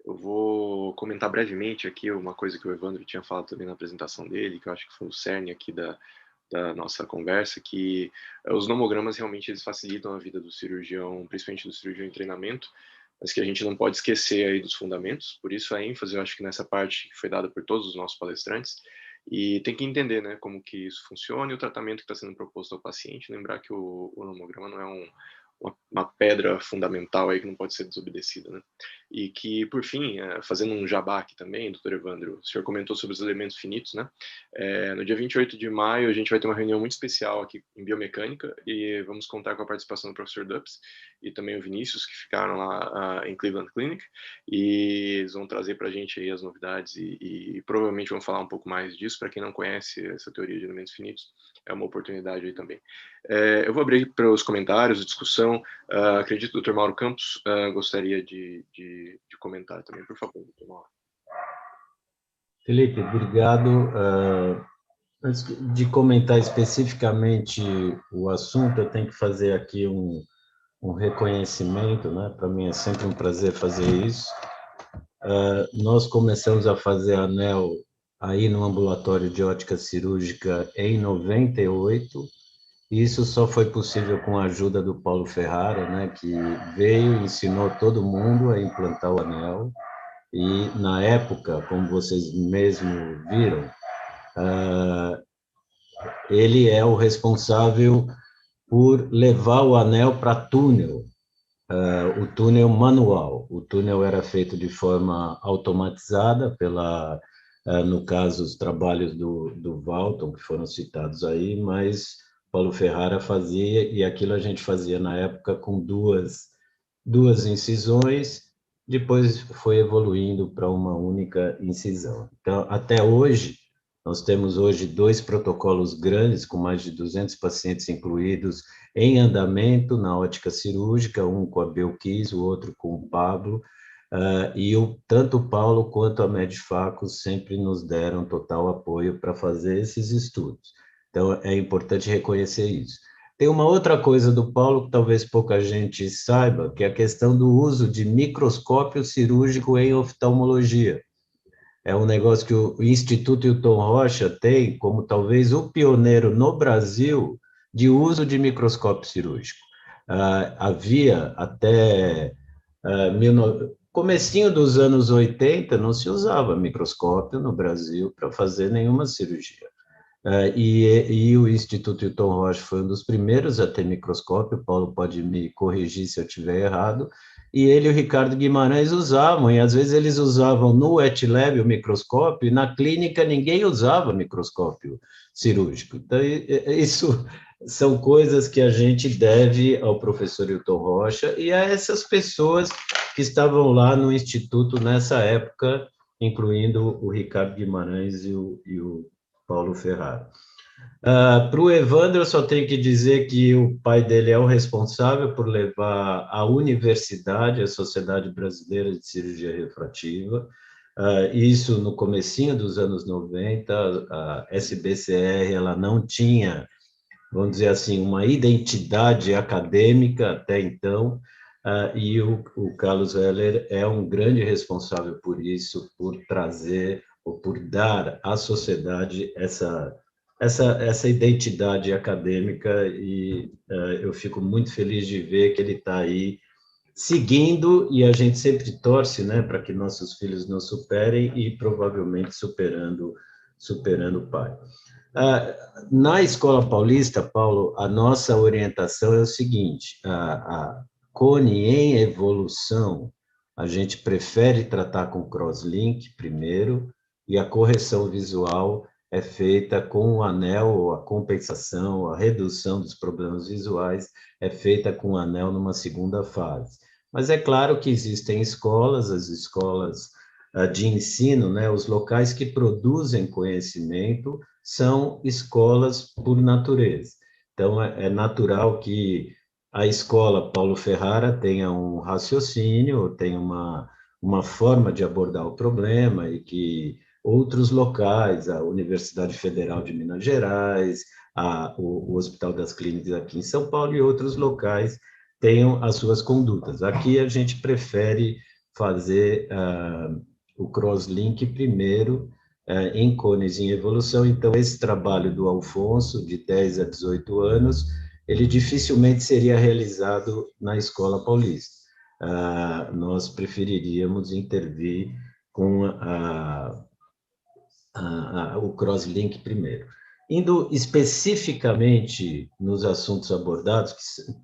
[SPEAKER 1] Eu vou comentar brevemente aqui uma coisa que o Evandro tinha falado também na apresentação dele, que eu acho que foi o cerne aqui da nossa conversa, que os nomogramas realmente eles facilitam a vida do cirurgião, principalmente do cirurgião em treinamento, mas que a gente não pode esquecer aí dos fundamentos. Por isso a ênfase, eu acho que nessa parte que foi dada por todos os nossos palestrantes, e tem que entender, né, como que isso funciona e o tratamento que está sendo proposto ao paciente. Lembrar que o nomograma não é uma pedra fundamental aí que não pode ser desobedecida, né? E que, por fim, fazendo um jabá aqui também, doutor Evandro, o senhor comentou sobre os elementos finitos, né? No dia 28 de maio, a gente vai ter uma reunião muito especial aqui em biomecânica e vamos contar com a participação do professor Dupps e também o Vinícius, que ficaram lá em Cleveland Clinic, e eles vão trazer para a gente aí as novidades e provavelmente vão falar um pouco mais disso. Para quem não conhece essa teoria de elementos finitos, é uma oportunidade aí também. Eu vou abrir para os comentários, discussão. Acredito que o Dr. Mauro Campos gostaria de comentar também, por favor, Dr. Mauro.
[SPEAKER 6] Felipe, obrigado. Antes de comentar especificamente o assunto, eu tenho que fazer aqui um reconhecimento, né? Para mim é sempre um prazer fazer isso. Nós começamos a fazer anel aí no ambulatório de ótica cirúrgica em 98. Isso só foi possível com a ajuda do Paulo Ferrara, né, que veio e ensinou todo mundo a implantar o anel. E, na época, como vocês mesmo viram, ele é o responsável por levar o anel para túnel, o túnel manual. O túnel era feito de forma automatizada no caso, os trabalhos do Walton, que foram citados aí, mas Paulo Ferrara fazia, e aquilo a gente fazia na época com duas incisões, depois foi evoluindo para uma única incisão. Então, até hoje, nós temos hoje 2 protocolos grandes, com mais de 200 pacientes incluídos em andamento na ótica cirúrgica, um com a Belkis, o outro com o Pablo, e tanto o Paulo quanto a Medfacus sempre nos deram total apoio para fazer esses estudos. Então, é importante reconhecer isso. Tem uma outra coisa do Paulo que talvez pouca gente saiba, que é a questão do uso de microscópio cirúrgico em oftalmologia. É um negócio que o Instituto Hilton Rocha tem como talvez o pioneiro no Brasil de uso de microscópio cirúrgico. Havia até comecinho dos anos 80 não se usava microscópio no Brasil para fazer nenhuma cirurgia. E o Instituto Hilton Rocha foi um dos primeiros a ter microscópio, o Paulo pode me corrigir se eu estiver errado, e ele e o Ricardo Guimarães usavam, e às vezes eles usavam no wet lab o microscópio, e na clínica ninguém usava microscópio cirúrgico. Então, isso são coisas que a gente deve ao professor Hilton Rocha e a essas pessoas que estavam lá no Instituto nessa época, incluindo o Ricardo Guimarães e o Paulo Ferrara. Para o Evandro, eu só tenho que dizer que o pai dele é o responsável por levar a universidade, a Sociedade Brasileira de Cirurgia Refrativa, isso no comecinho dos anos 90, a SBCR ela não tinha, vamos dizer assim, uma identidade acadêmica até então, e o Carlos Heller é um grande responsável por isso, por trazer ou por dar à sociedade essa identidade acadêmica, e eu fico muito feliz de ver que ele está aí seguindo, e a gente sempre torce, né, para que nossos filhos não superem e provavelmente superando o pai. Na Escola Paulista, Paulo, a nossa orientação é o seguinte: a cone em evolução, a gente prefere tratar com crosslink primeiro, e a correção visual é feita com o anel, a compensação, a redução dos problemas visuais é feita com o anel numa segunda fase. Mas é claro que existem escolas, as escolas de ensino, né, os locais que produzem conhecimento são escolas por natureza. Então, é natural que a escola Paulo Ferrara tenha um raciocínio, tenha uma forma de abordar o problema, e que outros locais, a Universidade Federal de Minas Gerais, o Hospital das Clínicas aqui em São Paulo e outros locais tenham as suas condutas. Aqui a gente prefere fazer o crosslink primeiro, em cones em evolução. Então, esse trabalho do Alfonso, de 10 a 18 anos, ele dificilmente seria realizado na Escola Paulista. Nós preferiríamos intervir com o crosslink primeiro. Indo especificamente nos assuntos abordados,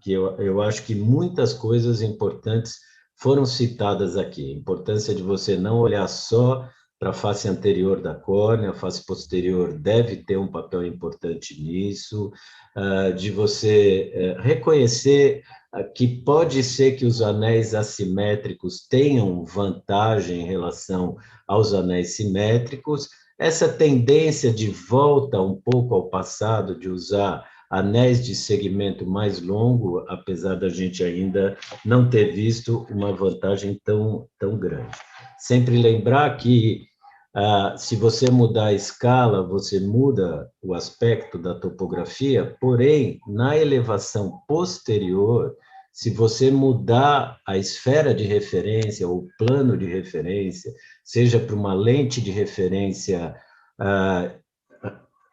[SPEAKER 6] que eu acho que muitas coisas importantes foram citadas aqui. A importância de você não olhar só para a face anterior da córnea, a face posterior deve ter um papel importante nisso, de você reconhecer que pode ser que os anéis assimétricos tenham vantagem em relação aos anéis simétricos. Essa tendência de volta um pouco ao passado, de usar anéis de segmento mais longo, apesar da gente ainda não ter visto uma vantagem tão grande. Sempre lembrar que, se você mudar a escala, você muda o aspecto da topografia, porém, na elevação posterior, se você mudar a esfera de referência ou o plano de referência, seja para uma lente de referência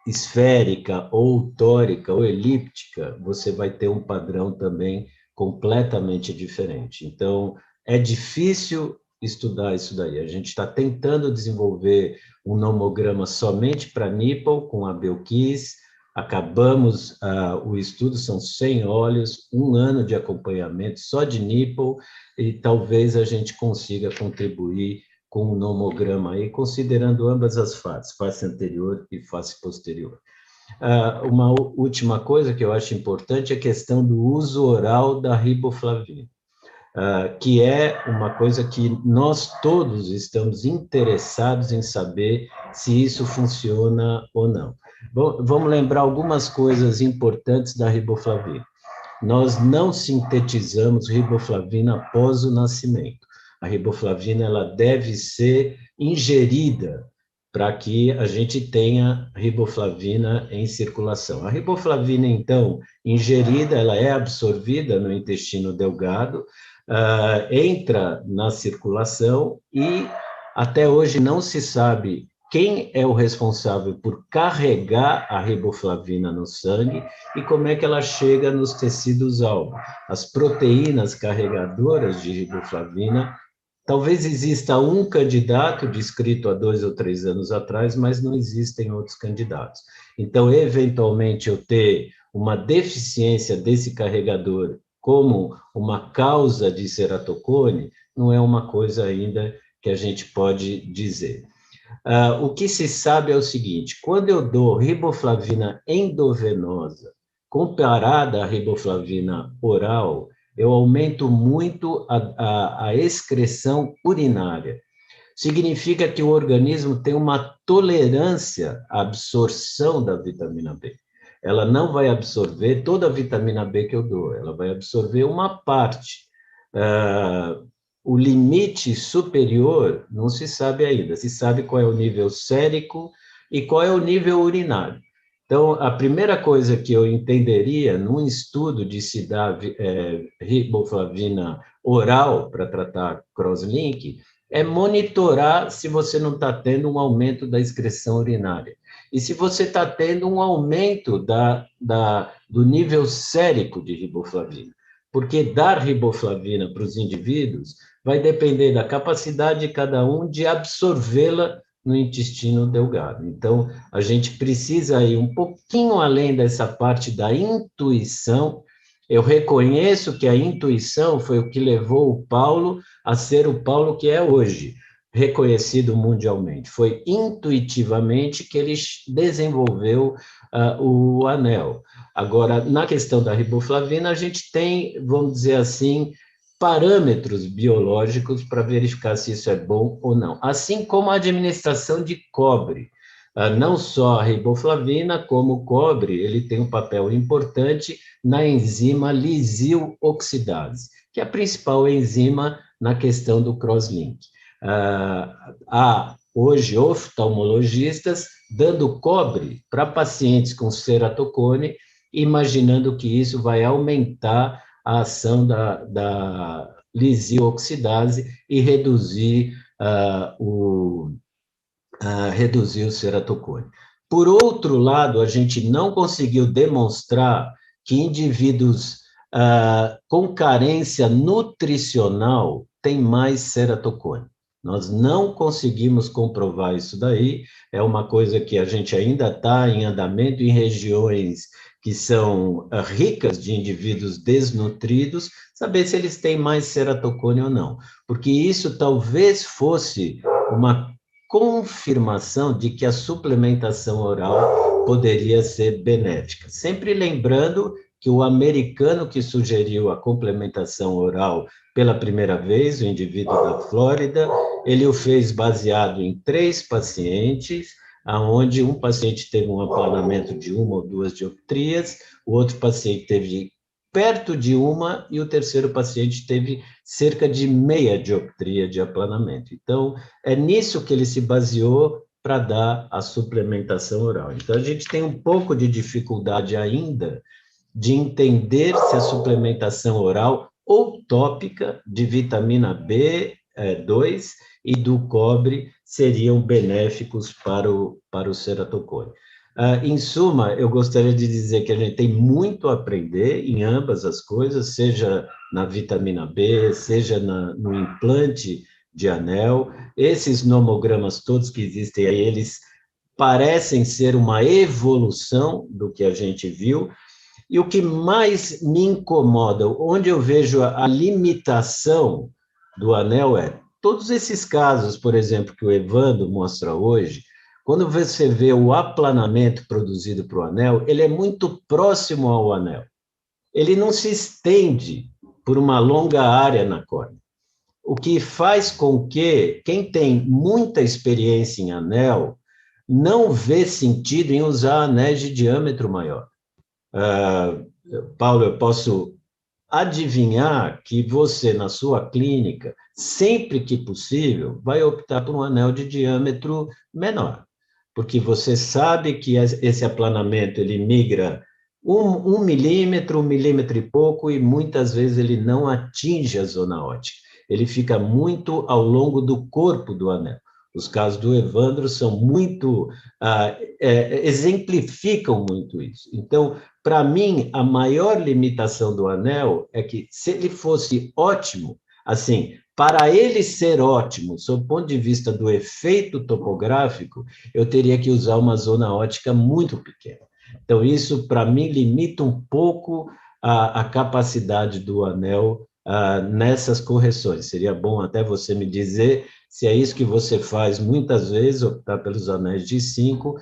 [SPEAKER 6] esférica ou tórica ou elíptica, você vai ter um padrão também completamente diferente. Então, é difícil estudar isso daí. A gente está tentando desenvolver um nomograma somente para nipple, com a Belkis. Acabamos o estudo, são 100 olhos, 1 ano de acompanhamento só de nipple, e talvez a gente consiga contribuir com um nomograma aí, considerando ambas as faces, face anterior e face posterior. Uma última coisa que eu acho importante é a questão do uso oral da riboflavina, que é uma coisa que nós todos estamos interessados em saber se isso funciona ou não. Bom, vamos lembrar algumas coisas importantes da riboflavina. Nós não sintetizamos riboflavina após o nascimento. A riboflavina ela deve ser ingerida para que a gente tenha riboflavina em circulação. A riboflavina, então, ingerida, ela é absorvida no intestino delgado, entra na circulação, e até hoje não se sabe quem é o responsável por carregar a riboflavina no sangue e como é que ela chega nos tecidos-alvo. As proteínas carregadoras de riboflavina Talvez exista um candidato descrito há 2 ou 3 anos atrás, mas não existem outros candidatos. Então, eventualmente, eu ter uma deficiência desse carregador como uma causa de ceratocone, não é uma coisa ainda que a gente pode dizer. O que se sabe é o seguinte: quando eu dou riboflavina endovenosa comparada à riboflavina oral, eu aumento muito a excreção urinária. Significa que o organismo tem uma tolerância à absorção da vitamina B. Ela não vai absorver toda a vitamina B que eu dou, ela vai absorver uma parte. O limite superior não se sabe ainda, se sabe qual é o nível sérico e qual é o nível urinário. Então, a primeira coisa que eu entenderia num estudo de se dar riboflavina oral para tratar crosslink é monitorar se você não está tendo um aumento da excreção urinária. E se você está tendo um aumento do nível sérico de riboflavina. Porque dar riboflavina para os indivíduos vai depender da capacidade de cada um de absorvê-la no intestino delgado. Então, a gente precisa ir um pouquinho além dessa parte da intuição. Eu reconheço que a intuição foi o que levou o Paulo a ser o Paulo que é hoje, reconhecido mundialmente. Foi intuitivamente que ele desenvolveu o anel. Agora, na questão da riboflavina, a gente tem, vamos dizer assim, parâmetros biológicos para verificar se isso é bom ou não. Assim como a administração de cobre. Não só a riboflavina, como o cobre, ele tem um papel importante na enzima lisil-oxidase, que é a principal enzima na questão do crosslink. Há hoje oftalmologistas dando cobre para pacientes com ceratocone, imaginando que isso vai aumentar a ação da lisil-oxidase e reduzir o ceratocone. Por outro lado, a gente não conseguiu demonstrar que indivíduos com carência nutricional têm mais ceratocone. Nós não conseguimos comprovar isso daí, é uma coisa que a gente ainda está em andamento em regiões que são ricas de indivíduos desnutridos, saber se eles têm mais ceratocone ou não, porque isso talvez fosse uma confirmação de que a suplementação oral poderia ser benéfica. Sempre lembrando que o americano que sugeriu a complementação oral pela primeira vez, o indivíduo da Flórida, ele o fez baseado em 3 pacientes, onde um paciente teve um aplanamento de 1 ou 2 dioptrias, o outro paciente teve perto de 1 e o terceiro paciente teve cerca de meia dioptria de aplanamento. Então, é nisso que ele se baseou para dar a suplementação oral. Então, a gente tem um pouco de dificuldade ainda de entender se a suplementação oral ou tópica de vitamina B2 e do cobre seriam benéficos para o ceratocone. Em suma, eu gostaria de dizer que a gente tem muito a aprender em ambas as coisas, seja na vitamina B, seja no implante de anel. Esses nomogramas todos que existem aí, eles parecem ser uma evolução do que a gente viu. E o que mais me incomoda, onde eu vejo a limitação do anel é todos esses casos, por exemplo, que o Evandro mostra hoje, quando você vê o aplanamento produzido para o anel, ele é muito próximo ao anel. Ele não se estende por uma longa área na córnea. O que faz com que quem tem muita experiência em anel não vê sentido em usar anéis de diâmetro maior. Paulo, eu posso adivinhar que você, na sua clínica, sempre que possível, vai optar por um anel de diâmetro menor, porque você sabe que esse aplanamento ele migra 1 milímetro, 1 milímetro e pouco, e muitas vezes ele não atinge a zona óptica. Ele fica muito ao longo do corpo do anel. Os casos do Evandro são muito, exemplificam muito isso. Então, para mim, a maior limitação do anel é que, se ele fosse ótimo, Assim, para ele ser ótimo, sob o ponto de vista do efeito topográfico, eu teria que usar uma zona ótica muito pequena. Então, isso, para mim, limita um pouco a capacidade do anel nessas correções. Seria bom até você me dizer se é isso que você faz muitas vezes, optar pelos anéis de 5,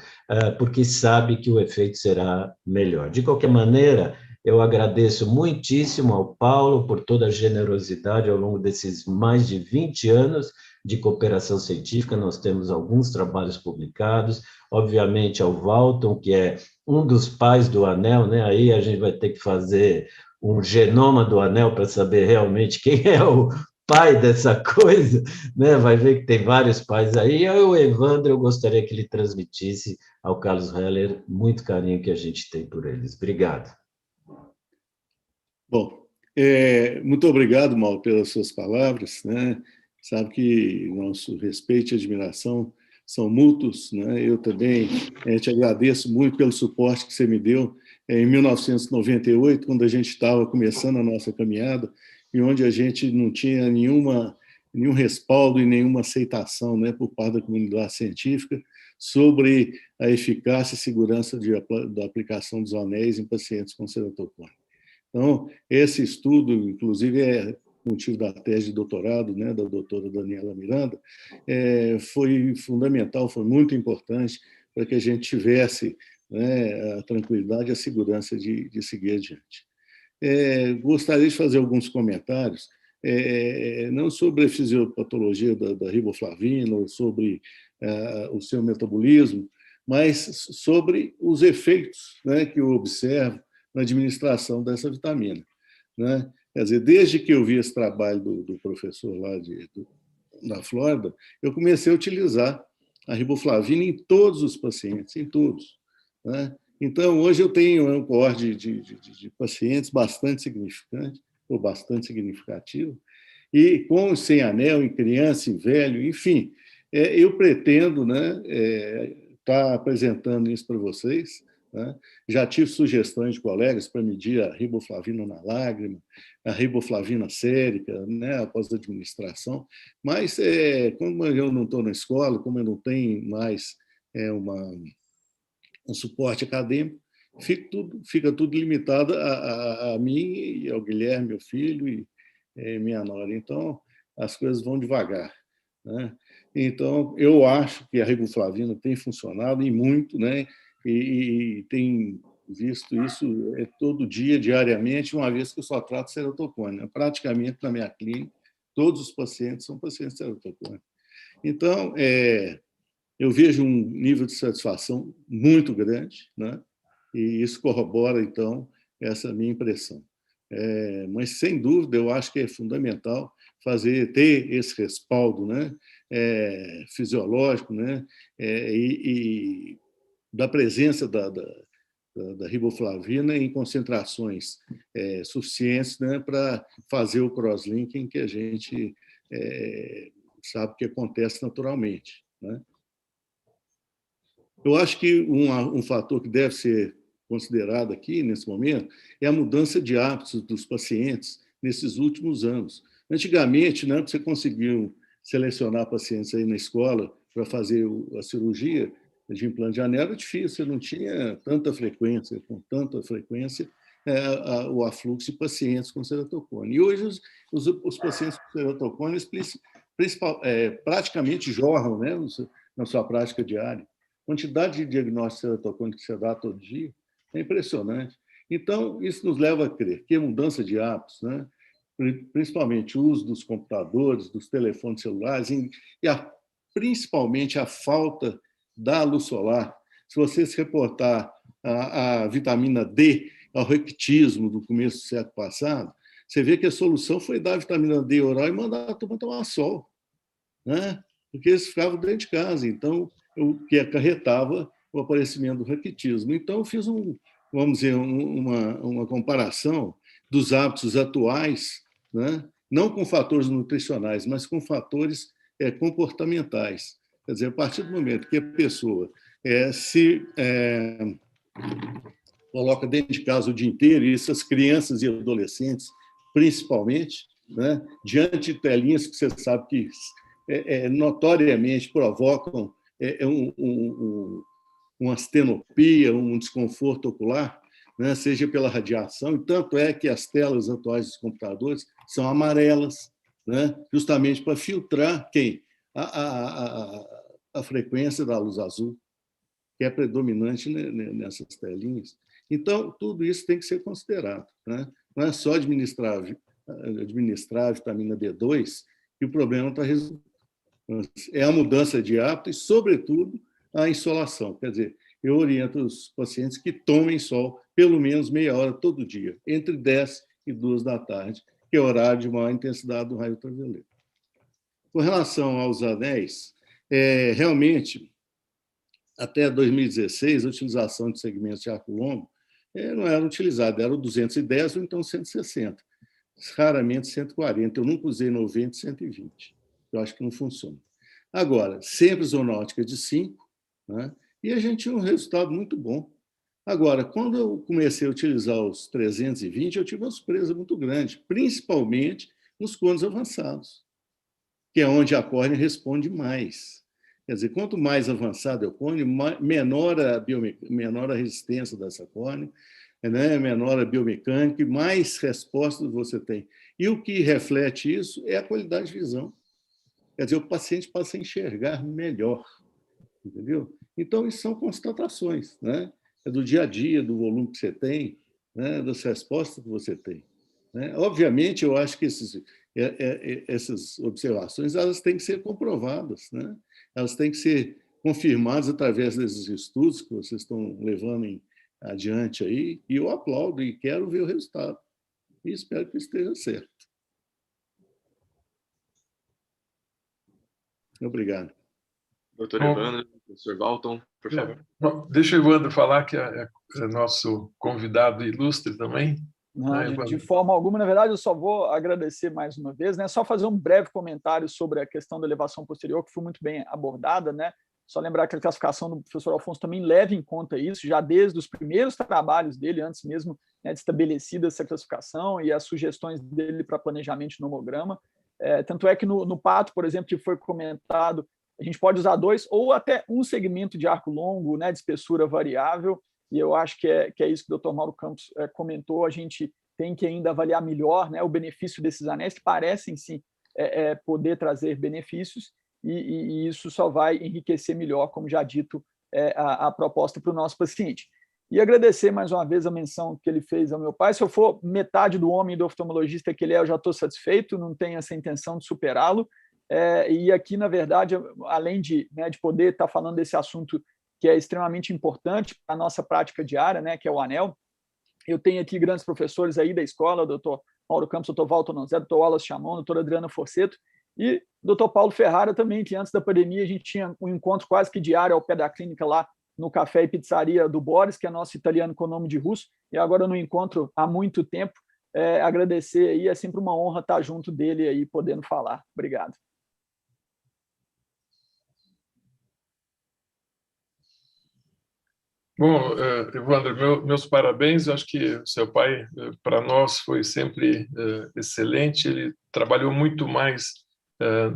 [SPEAKER 6] porque sabe que o efeito será melhor. De qualquer maneira, eu agradeço muitíssimo ao Paulo por toda a generosidade ao longo desses mais de 20 anos de cooperação científica. Nós temos alguns trabalhos publicados, obviamente ao Walton, que é um dos pais do anel, né? Aí a gente vai ter que fazer um genoma do anel para saber realmente quem é o pai dessa coisa, né? Vai ver que tem vários pais aí. E o Evandro, eu gostaria que ele transmitisse ao Carlos Heller muito carinho que a gente tem por eles. Obrigado.
[SPEAKER 3] Bom, muito obrigado, Mauro, pelas suas palavras, né? Sabe que nosso respeito e admiração são mútuos, né? Eu também te agradeço muito pelo suporte que você me deu em 1998, quando a gente estava começando a nossa caminhada e onde a gente não tinha nenhum respaldo e nenhuma aceitação, né, por parte da comunidade científica sobre a eficácia e segurança da aplicação dos anéis em pacientes com ceratocone. Então, esse estudo, inclusive, é motivo da tese de doutorado, né, da doutora Daniela Miranda, foi fundamental, foi muito importante para que a gente tivesse, né, a tranquilidade e a segurança de seguir adiante. Gostaria de fazer alguns comentários, não sobre a fisiopatologia da riboflavina ou sobre o seu metabolismo, mas sobre os efeitos, né, que eu observo na administração dessa vitamina, né? Quer dizer, desde que eu vi esse trabalho do professor lá da Flórida, eu comecei a utilizar a riboflavina em todos os pacientes, em todos, né? Então, hoje eu tenho um coorte de pacientes bastante significante, ou bastante significativo, e com sem anel, em criança, em velho, enfim, eu pretendo, né, estar apresentando isso para vocês, né? Já tive sugestões de colegas para medir a riboflavina na lágrima, a riboflavina sérica, né, após a administração, mas como eu não estou na escola, como eu não tenho mais um suporte acadêmico, fica tudo limitado a mim e ao Guilherme, meu filho, e minha nora. Então, as coisas vão devagar, né? Então, eu acho que a riboflavina tem funcionado e muito, né? E tem visto isso todo dia, diariamente, uma vez que eu só trato ceratocone, né? Praticamente, na minha clínica, todos os pacientes são pacientes de ceratocone. Então, eu vejo um nível de satisfação muito grande, né? E isso corrobora, então, essa minha impressão. Mas, sem dúvida, eu acho que é fundamental ter esse respaldo, né, fisiológico, né, e da presença da riboflavina em concentrações suficientes, né, para fazer o cross-linking que a gente sabe que acontece naturalmente, né? Eu acho que um fator que deve ser considerado aqui, nesse momento, é a mudança de hábitos dos pacientes nesses últimos anos. Antigamente, né, você conseguiu selecionar pacientes aí na escola para fazer a cirurgia de implante de anel, era difícil, você não tinha tanta frequência, com tanta frequência, o afluxo de pacientes com ceratocone. E hoje os pacientes com ceratocone praticamente jorram, né, na sua prática diária. A quantidade de diagnóstico de ceratocone que você dá todo dia é impressionante. Então, isso nos leva a crer que a mudança de hábitos, né, principalmente o uso dos computadores, dos telefones celulares, principalmente a falta da luz solar. Se você se reportar a vitamina D ao raquitismo do começo do século passado, você vê que a solução foi dar a vitamina D oral e mandar a turma tomar sol, né? Porque eles ficavam dentro de casa, então, o que acarretava o aparecimento do raquitismo. Então, eu fiz vamos dizer, uma comparação dos hábitos atuais, né? Não com fatores nutricionais, mas com fatores comportamentais. Quer dizer, a partir do momento que a pessoa se coloca dentro de casa o dia inteiro, e essas crianças e adolescentes, principalmente, né, diante de telinhas que você sabe que notoriamente provocam uma astenopia, um desconforto ocular, né, seja pela radiação, e tanto é que as telas atuais dos computadores são amarelas, né, justamente para filtrar a frequência da luz azul, que é predominante nessas telinhas. Então, tudo isso tem que ser considerado, né? Não é só administrar a vitamina D2 que o problema está resolvido. É a mudança de hábito e, sobretudo, a insolação. Quer dizer, eu oriento os pacientes que tomem sol pelo menos meia hora todo dia, entre 10 e 2 da tarde, que é o horário de maior intensidade do raio ultravioleta. Com relação aos anéis, realmente, até 2016, a utilização de segmentos de arco longo não era utilizada, era o 210 ou então 160, raramente 140. Eu nunca usei 90 e 120. Eu acho que não funciona. Agora, sempre zona ótica de 5, né? E a gente tinha um resultado muito bom. Agora, quando eu comecei a utilizar os 320, eu tive uma surpresa muito grande, principalmente nos cones avançados, que é onde a córnea responde mais. Quer dizer, quanto mais avançado é o cone, menor a resistência dessa córnea, né? Menor a biomecânica e mais respostas você tem. E o que reflete isso é a qualidade de visão. Quer dizer, o paciente passa a enxergar melhor, entendeu? Então, isso são constatações, né? É do dia a dia, do volume que você tem, né? Das respostas que você tem, né? Obviamente, eu acho que essas observações elas têm que ser comprovadas, né? Elas têm que ser confirmadas através desses estudos que vocês estão levando adiante aí, e eu aplaudo e quero ver o resultado. E espero que esteja certo. Obrigado.
[SPEAKER 1] Doutor Evandro, professor Walton, por favor.
[SPEAKER 7] Bom, deixa o Evandro falar, que é nosso convidado ilustre também.
[SPEAKER 5] Não, de forma alguma. Na verdade, eu só vou agradecer mais uma vez, né? Só fazer um breve comentário sobre a questão da elevação posterior, que foi muito bem abordada, né? Só lembrar que a classificação do professor Alfonso também leva em conta isso, já desde os primeiros trabalhos dele, antes mesmo, né, de estabelecida essa classificação e as sugestões dele para planejamento de nomograma. Tanto é que no pato, por exemplo, que foi comentado, a gente pode usar 2 ou até um segmento de arco longo, né, de espessura variável, e eu acho que é isso que o Dr. Mauro Campos comentou. A gente tem que ainda avaliar melhor, né, o benefício desses anéis, que parecem, sim, poder trazer benefícios, e isso só vai enriquecer melhor, como já dito, a proposta para o nosso paciente. E agradecer mais uma vez a menção que ele fez ao meu pai. Se eu for metade do homem do oftalmologista que ele é, eu já estou satisfeito, não tenho essa intenção de superá-lo. E aqui, na verdade, além de poder estar falando desse assunto que é extremamente importante para a nossa prática diária, né, que é o anel, eu tenho aqui grandes professores aí da escola, o doutor Mauro Campos, o doutor Walter Nonzé, o doutor Wallace Chamon, a doutora Adriana Forceto, e o doutor Paulo Ferrara também, que antes da pandemia a gente tinha um encontro quase que diário ao pé da clínica lá no Café e Pizzaria do Boris, que é nosso italiano com nome de russo, e agora no encontro há muito tempo. Agradecer aí, é sempre uma honra estar junto dele aí, podendo falar. Obrigado.
[SPEAKER 7] Bom, Evandro, meus parabéns. Eu acho que seu pai, para nós, foi sempre excelente. Ele trabalhou muito mais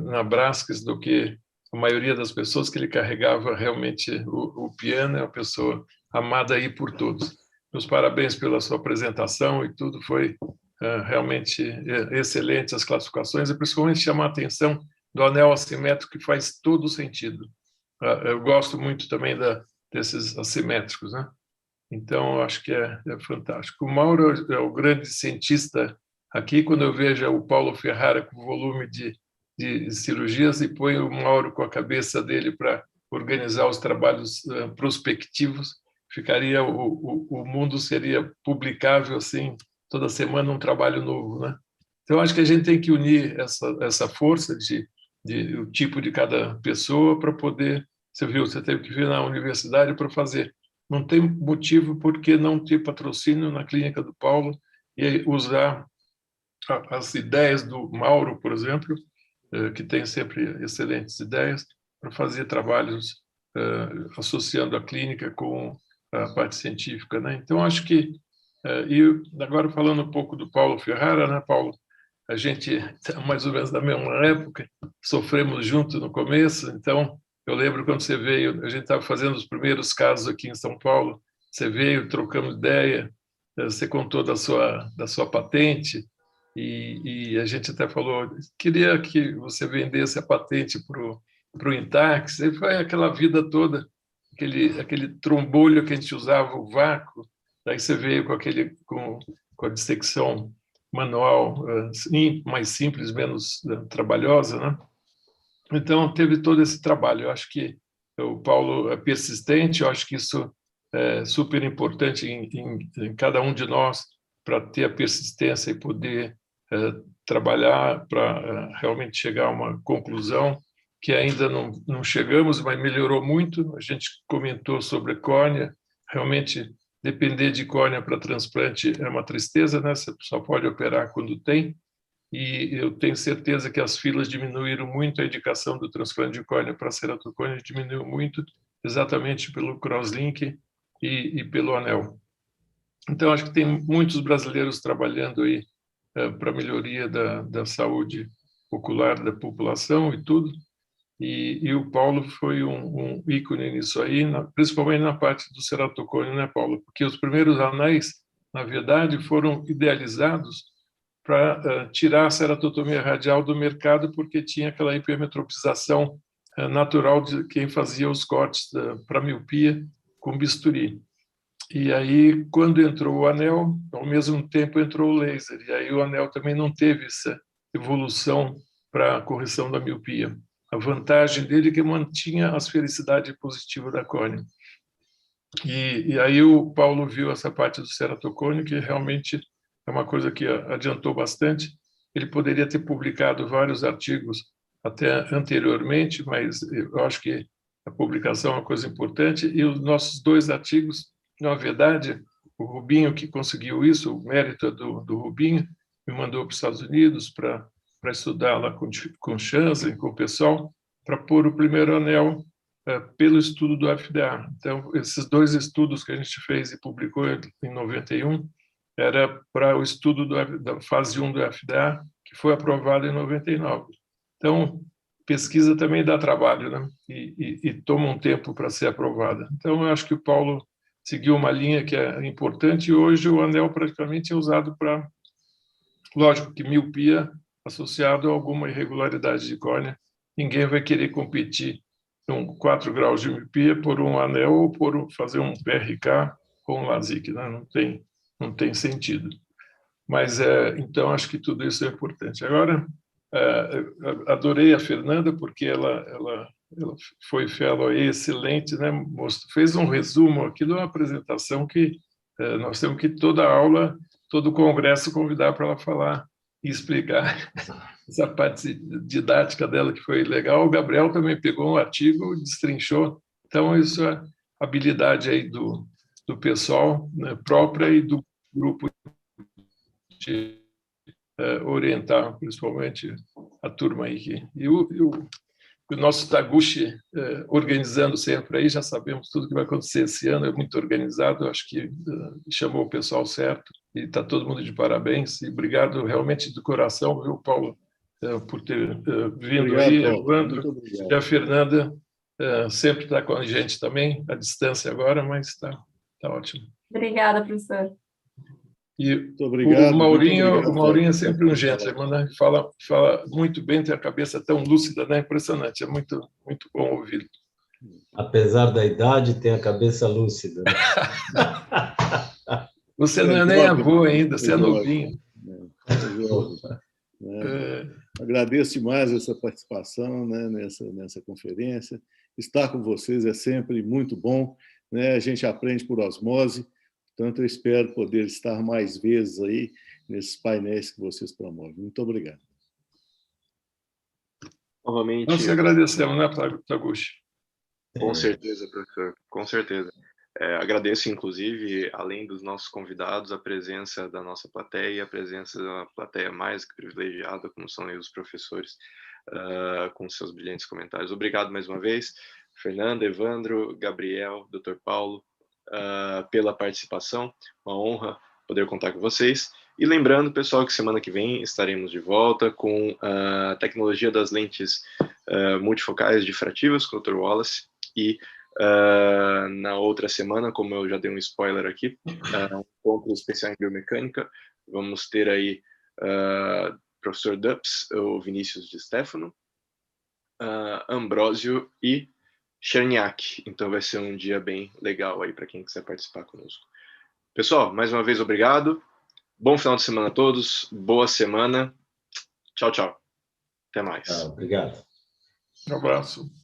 [SPEAKER 7] na Brasques do que a maioria das pessoas, que ele carregava realmente o piano. É uma pessoa amada aí por todos. Meus parabéns pela sua apresentação, e tudo foi realmente excelente, as classificações, e principalmente chamar a atenção do anel assimétrico, que faz todo sentido. Eu gosto muito também desses assimétricos, né? Então, acho que é fantástico. O Mauro é o grande cientista aqui. Quando eu vejo o Paulo Ferrara com o volume de cirurgias, e põe o Mauro com a cabeça dele para organizar os trabalhos prospectivos, o mundo seria publicável assim, toda semana um trabalho novo, né? Então, acho que a gente tem que unir essa força o tipo de cada pessoa para poder. Você viu, você teve que vir na universidade para fazer. Não tem motivo por que não ter patrocínio na clínica do Paulo e usar as ideias do Mauro, por exemplo, que tem sempre excelentes ideias, para fazer trabalhos associando a clínica com a parte científica, né? Então, acho que... E agora, falando um pouco do Paulo Ferrara, né, Paulo? a gente está mais ou menos da mesma época, sofremos junto no começo, então eu lembro quando você veio, a gente estava fazendo os primeiros casos aqui em São Paulo, você veio, trocamos ideia, você contou da sua patente, e a gente até falou, queria que você vendesse a patente para o Intax, e foi aquela vida toda, aquele trombolho que a gente usava, o vácuo, daí você veio com a dissecção manual mais simples, menos trabalhosa, né? Então, teve todo esse trabalho. Eu acho que o Paulo é persistente, eu acho que isso é super importante em cada um de nós para ter a persistência e poder trabalhar para realmente chegar a uma conclusão que ainda não chegamos, mas melhorou muito. A gente comentou sobre a córnea. Realmente, depender de córnea para transplante é uma tristeza, né? Você só pode operar quando tem. E eu tenho certeza que as filas diminuíram muito, a indicação do transplante de córnea para ceratocônia diminuiu muito, exatamente pelo crosslink e pelo anel. Então, acho que tem muitos brasileiros trabalhando aí para a melhoria da saúde ocular da população e tudo, e o Paulo foi um ícone nisso aí, principalmente na parte do ceratocônio, né, Paulo? Porque os primeiros anéis, na verdade, foram idealizados para tirar a ceratotomia radial do mercado, porque tinha aquela hipermetropização natural de quem fazia os cortes para miopia com bisturi. E aí, quando entrou o anel, ao mesmo tempo entrou o laser, e aí o anel também não teve essa evolução para a correção da miopia. A vantagem dele é que mantinha a esfericidade positiva da córnea. E aí o Paulo viu essa parte do ceratocônio, que realmente é uma coisa que adiantou bastante. Ele poderia ter publicado vários artigos até anteriormente, mas eu acho que a publicação é uma coisa importante. E os nossos 2 artigos, na verdade, o Rubinho que conseguiu isso, o mérito do Rubinho, me mandou para os Estados Unidos para estudar lá com Chansley, com o pessoal, para pôr o primeiro anel pelo estudo do FDA. Então, esses 2 estudos que a gente fez e publicou em 91 era para o estudo da fase 1 do FDA, que foi aprovado em 99. Então, pesquisa também dá trabalho, né? E toma um tempo para ser aprovada. Então, eu acho que o Paulo seguiu uma linha que é importante, e hoje o anel praticamente é usado para, lógico que miopia associado a alguma irregularidade de córnea, ninguém vai querer competir com 4 graus de miopia por um anel ou por fazer um PRK ou um LASIK, né? Não tem sentido. Mas, então, acho que tudo isso é importante. Agora, adorei a Fernanda, porque ela foi fellow excelente, né? Fez um resumo aqui de uma apresentação que nós temos que toda aula, todo congresso convidar para ela falar e explicar essa parte didática dela, que foi legal. O Gabriel também pegou um artigo, destrinchou. Então, isso é habilidade aí do pessoal, né, própria, e do grupo de orientar, principalmente a turma aí. E o nosso Taguchi organizando sempre aí, já sabemos tudo que vai acontecer esse ano, é muito organizado, acho que chamou o pessoal certo, e está todo mundo de parabéns, e obrigado realmente do coração, viu, Paulo, por ter vindo. Obrigado, aí, Evandro, e a Fernanda sempre está com a gente também, à distância agora, mas está ótimo.
[SPEAKER 4] Obrigada, professor.
[SPEAKER 7] E obrigado, o Maurinho é sempre um gentleman, né? Fala muito bem, tem a cabeça tão lúcida, né? Impressionante, é muito bom ouvir.
[SPEAKER 6] Apesar da idade, tem a cabeça lúcida.
[SPEAKER 7] Você não é nem avô ainda, você é novinho.
[SPEAKER 3] Agradeço demais essa participação, né, nessa conferência. Estar com vocês é sempre muito bom, né? A gente aprende por osmose. Portanto, eu espero poder estar mais vezes aí nesses painéis que vocês promovem. Muito obrigado.
[SPEAKER 1] Novamente.
[SPEAKER 7] Nós te agradecemos, né, Taguchi?
[SPEAKER 1] Com certeza, professor, com certeza. Agradeço, inclusive, além dos nossos convidados, a presença da nossa plateia, a presença da plateia mais que privilegiada, como são aí os professores, com seus brilhantes comentários. Obrigado mais uma vez, Fernanda, Evandro, Gabriel, Dr. Paulo, pela participação. Uma honra poder contar com vocês. E lembrando, pessoal, que semana que vem estaremos de volta com a tecnologia das lentes multifocais difrativas com o Dr. Wallace, e na outra semana, como eu já dei um spoiler aqui, um encontro especial em biomecânica, vamos ter aí professor Dups, o Vinícius de Stefano, Ambrósio e Cherniak. Então vai ser um dia bem legal aí para quem quiser participar conosco. Pessoal, mais uma vez, obrigado. Bom final de semana a todos. Boa semana. Tchau, tchau. Até mais.
[SPEAKER 6] Obrigado.
[SPEAKER 7] Um abraço.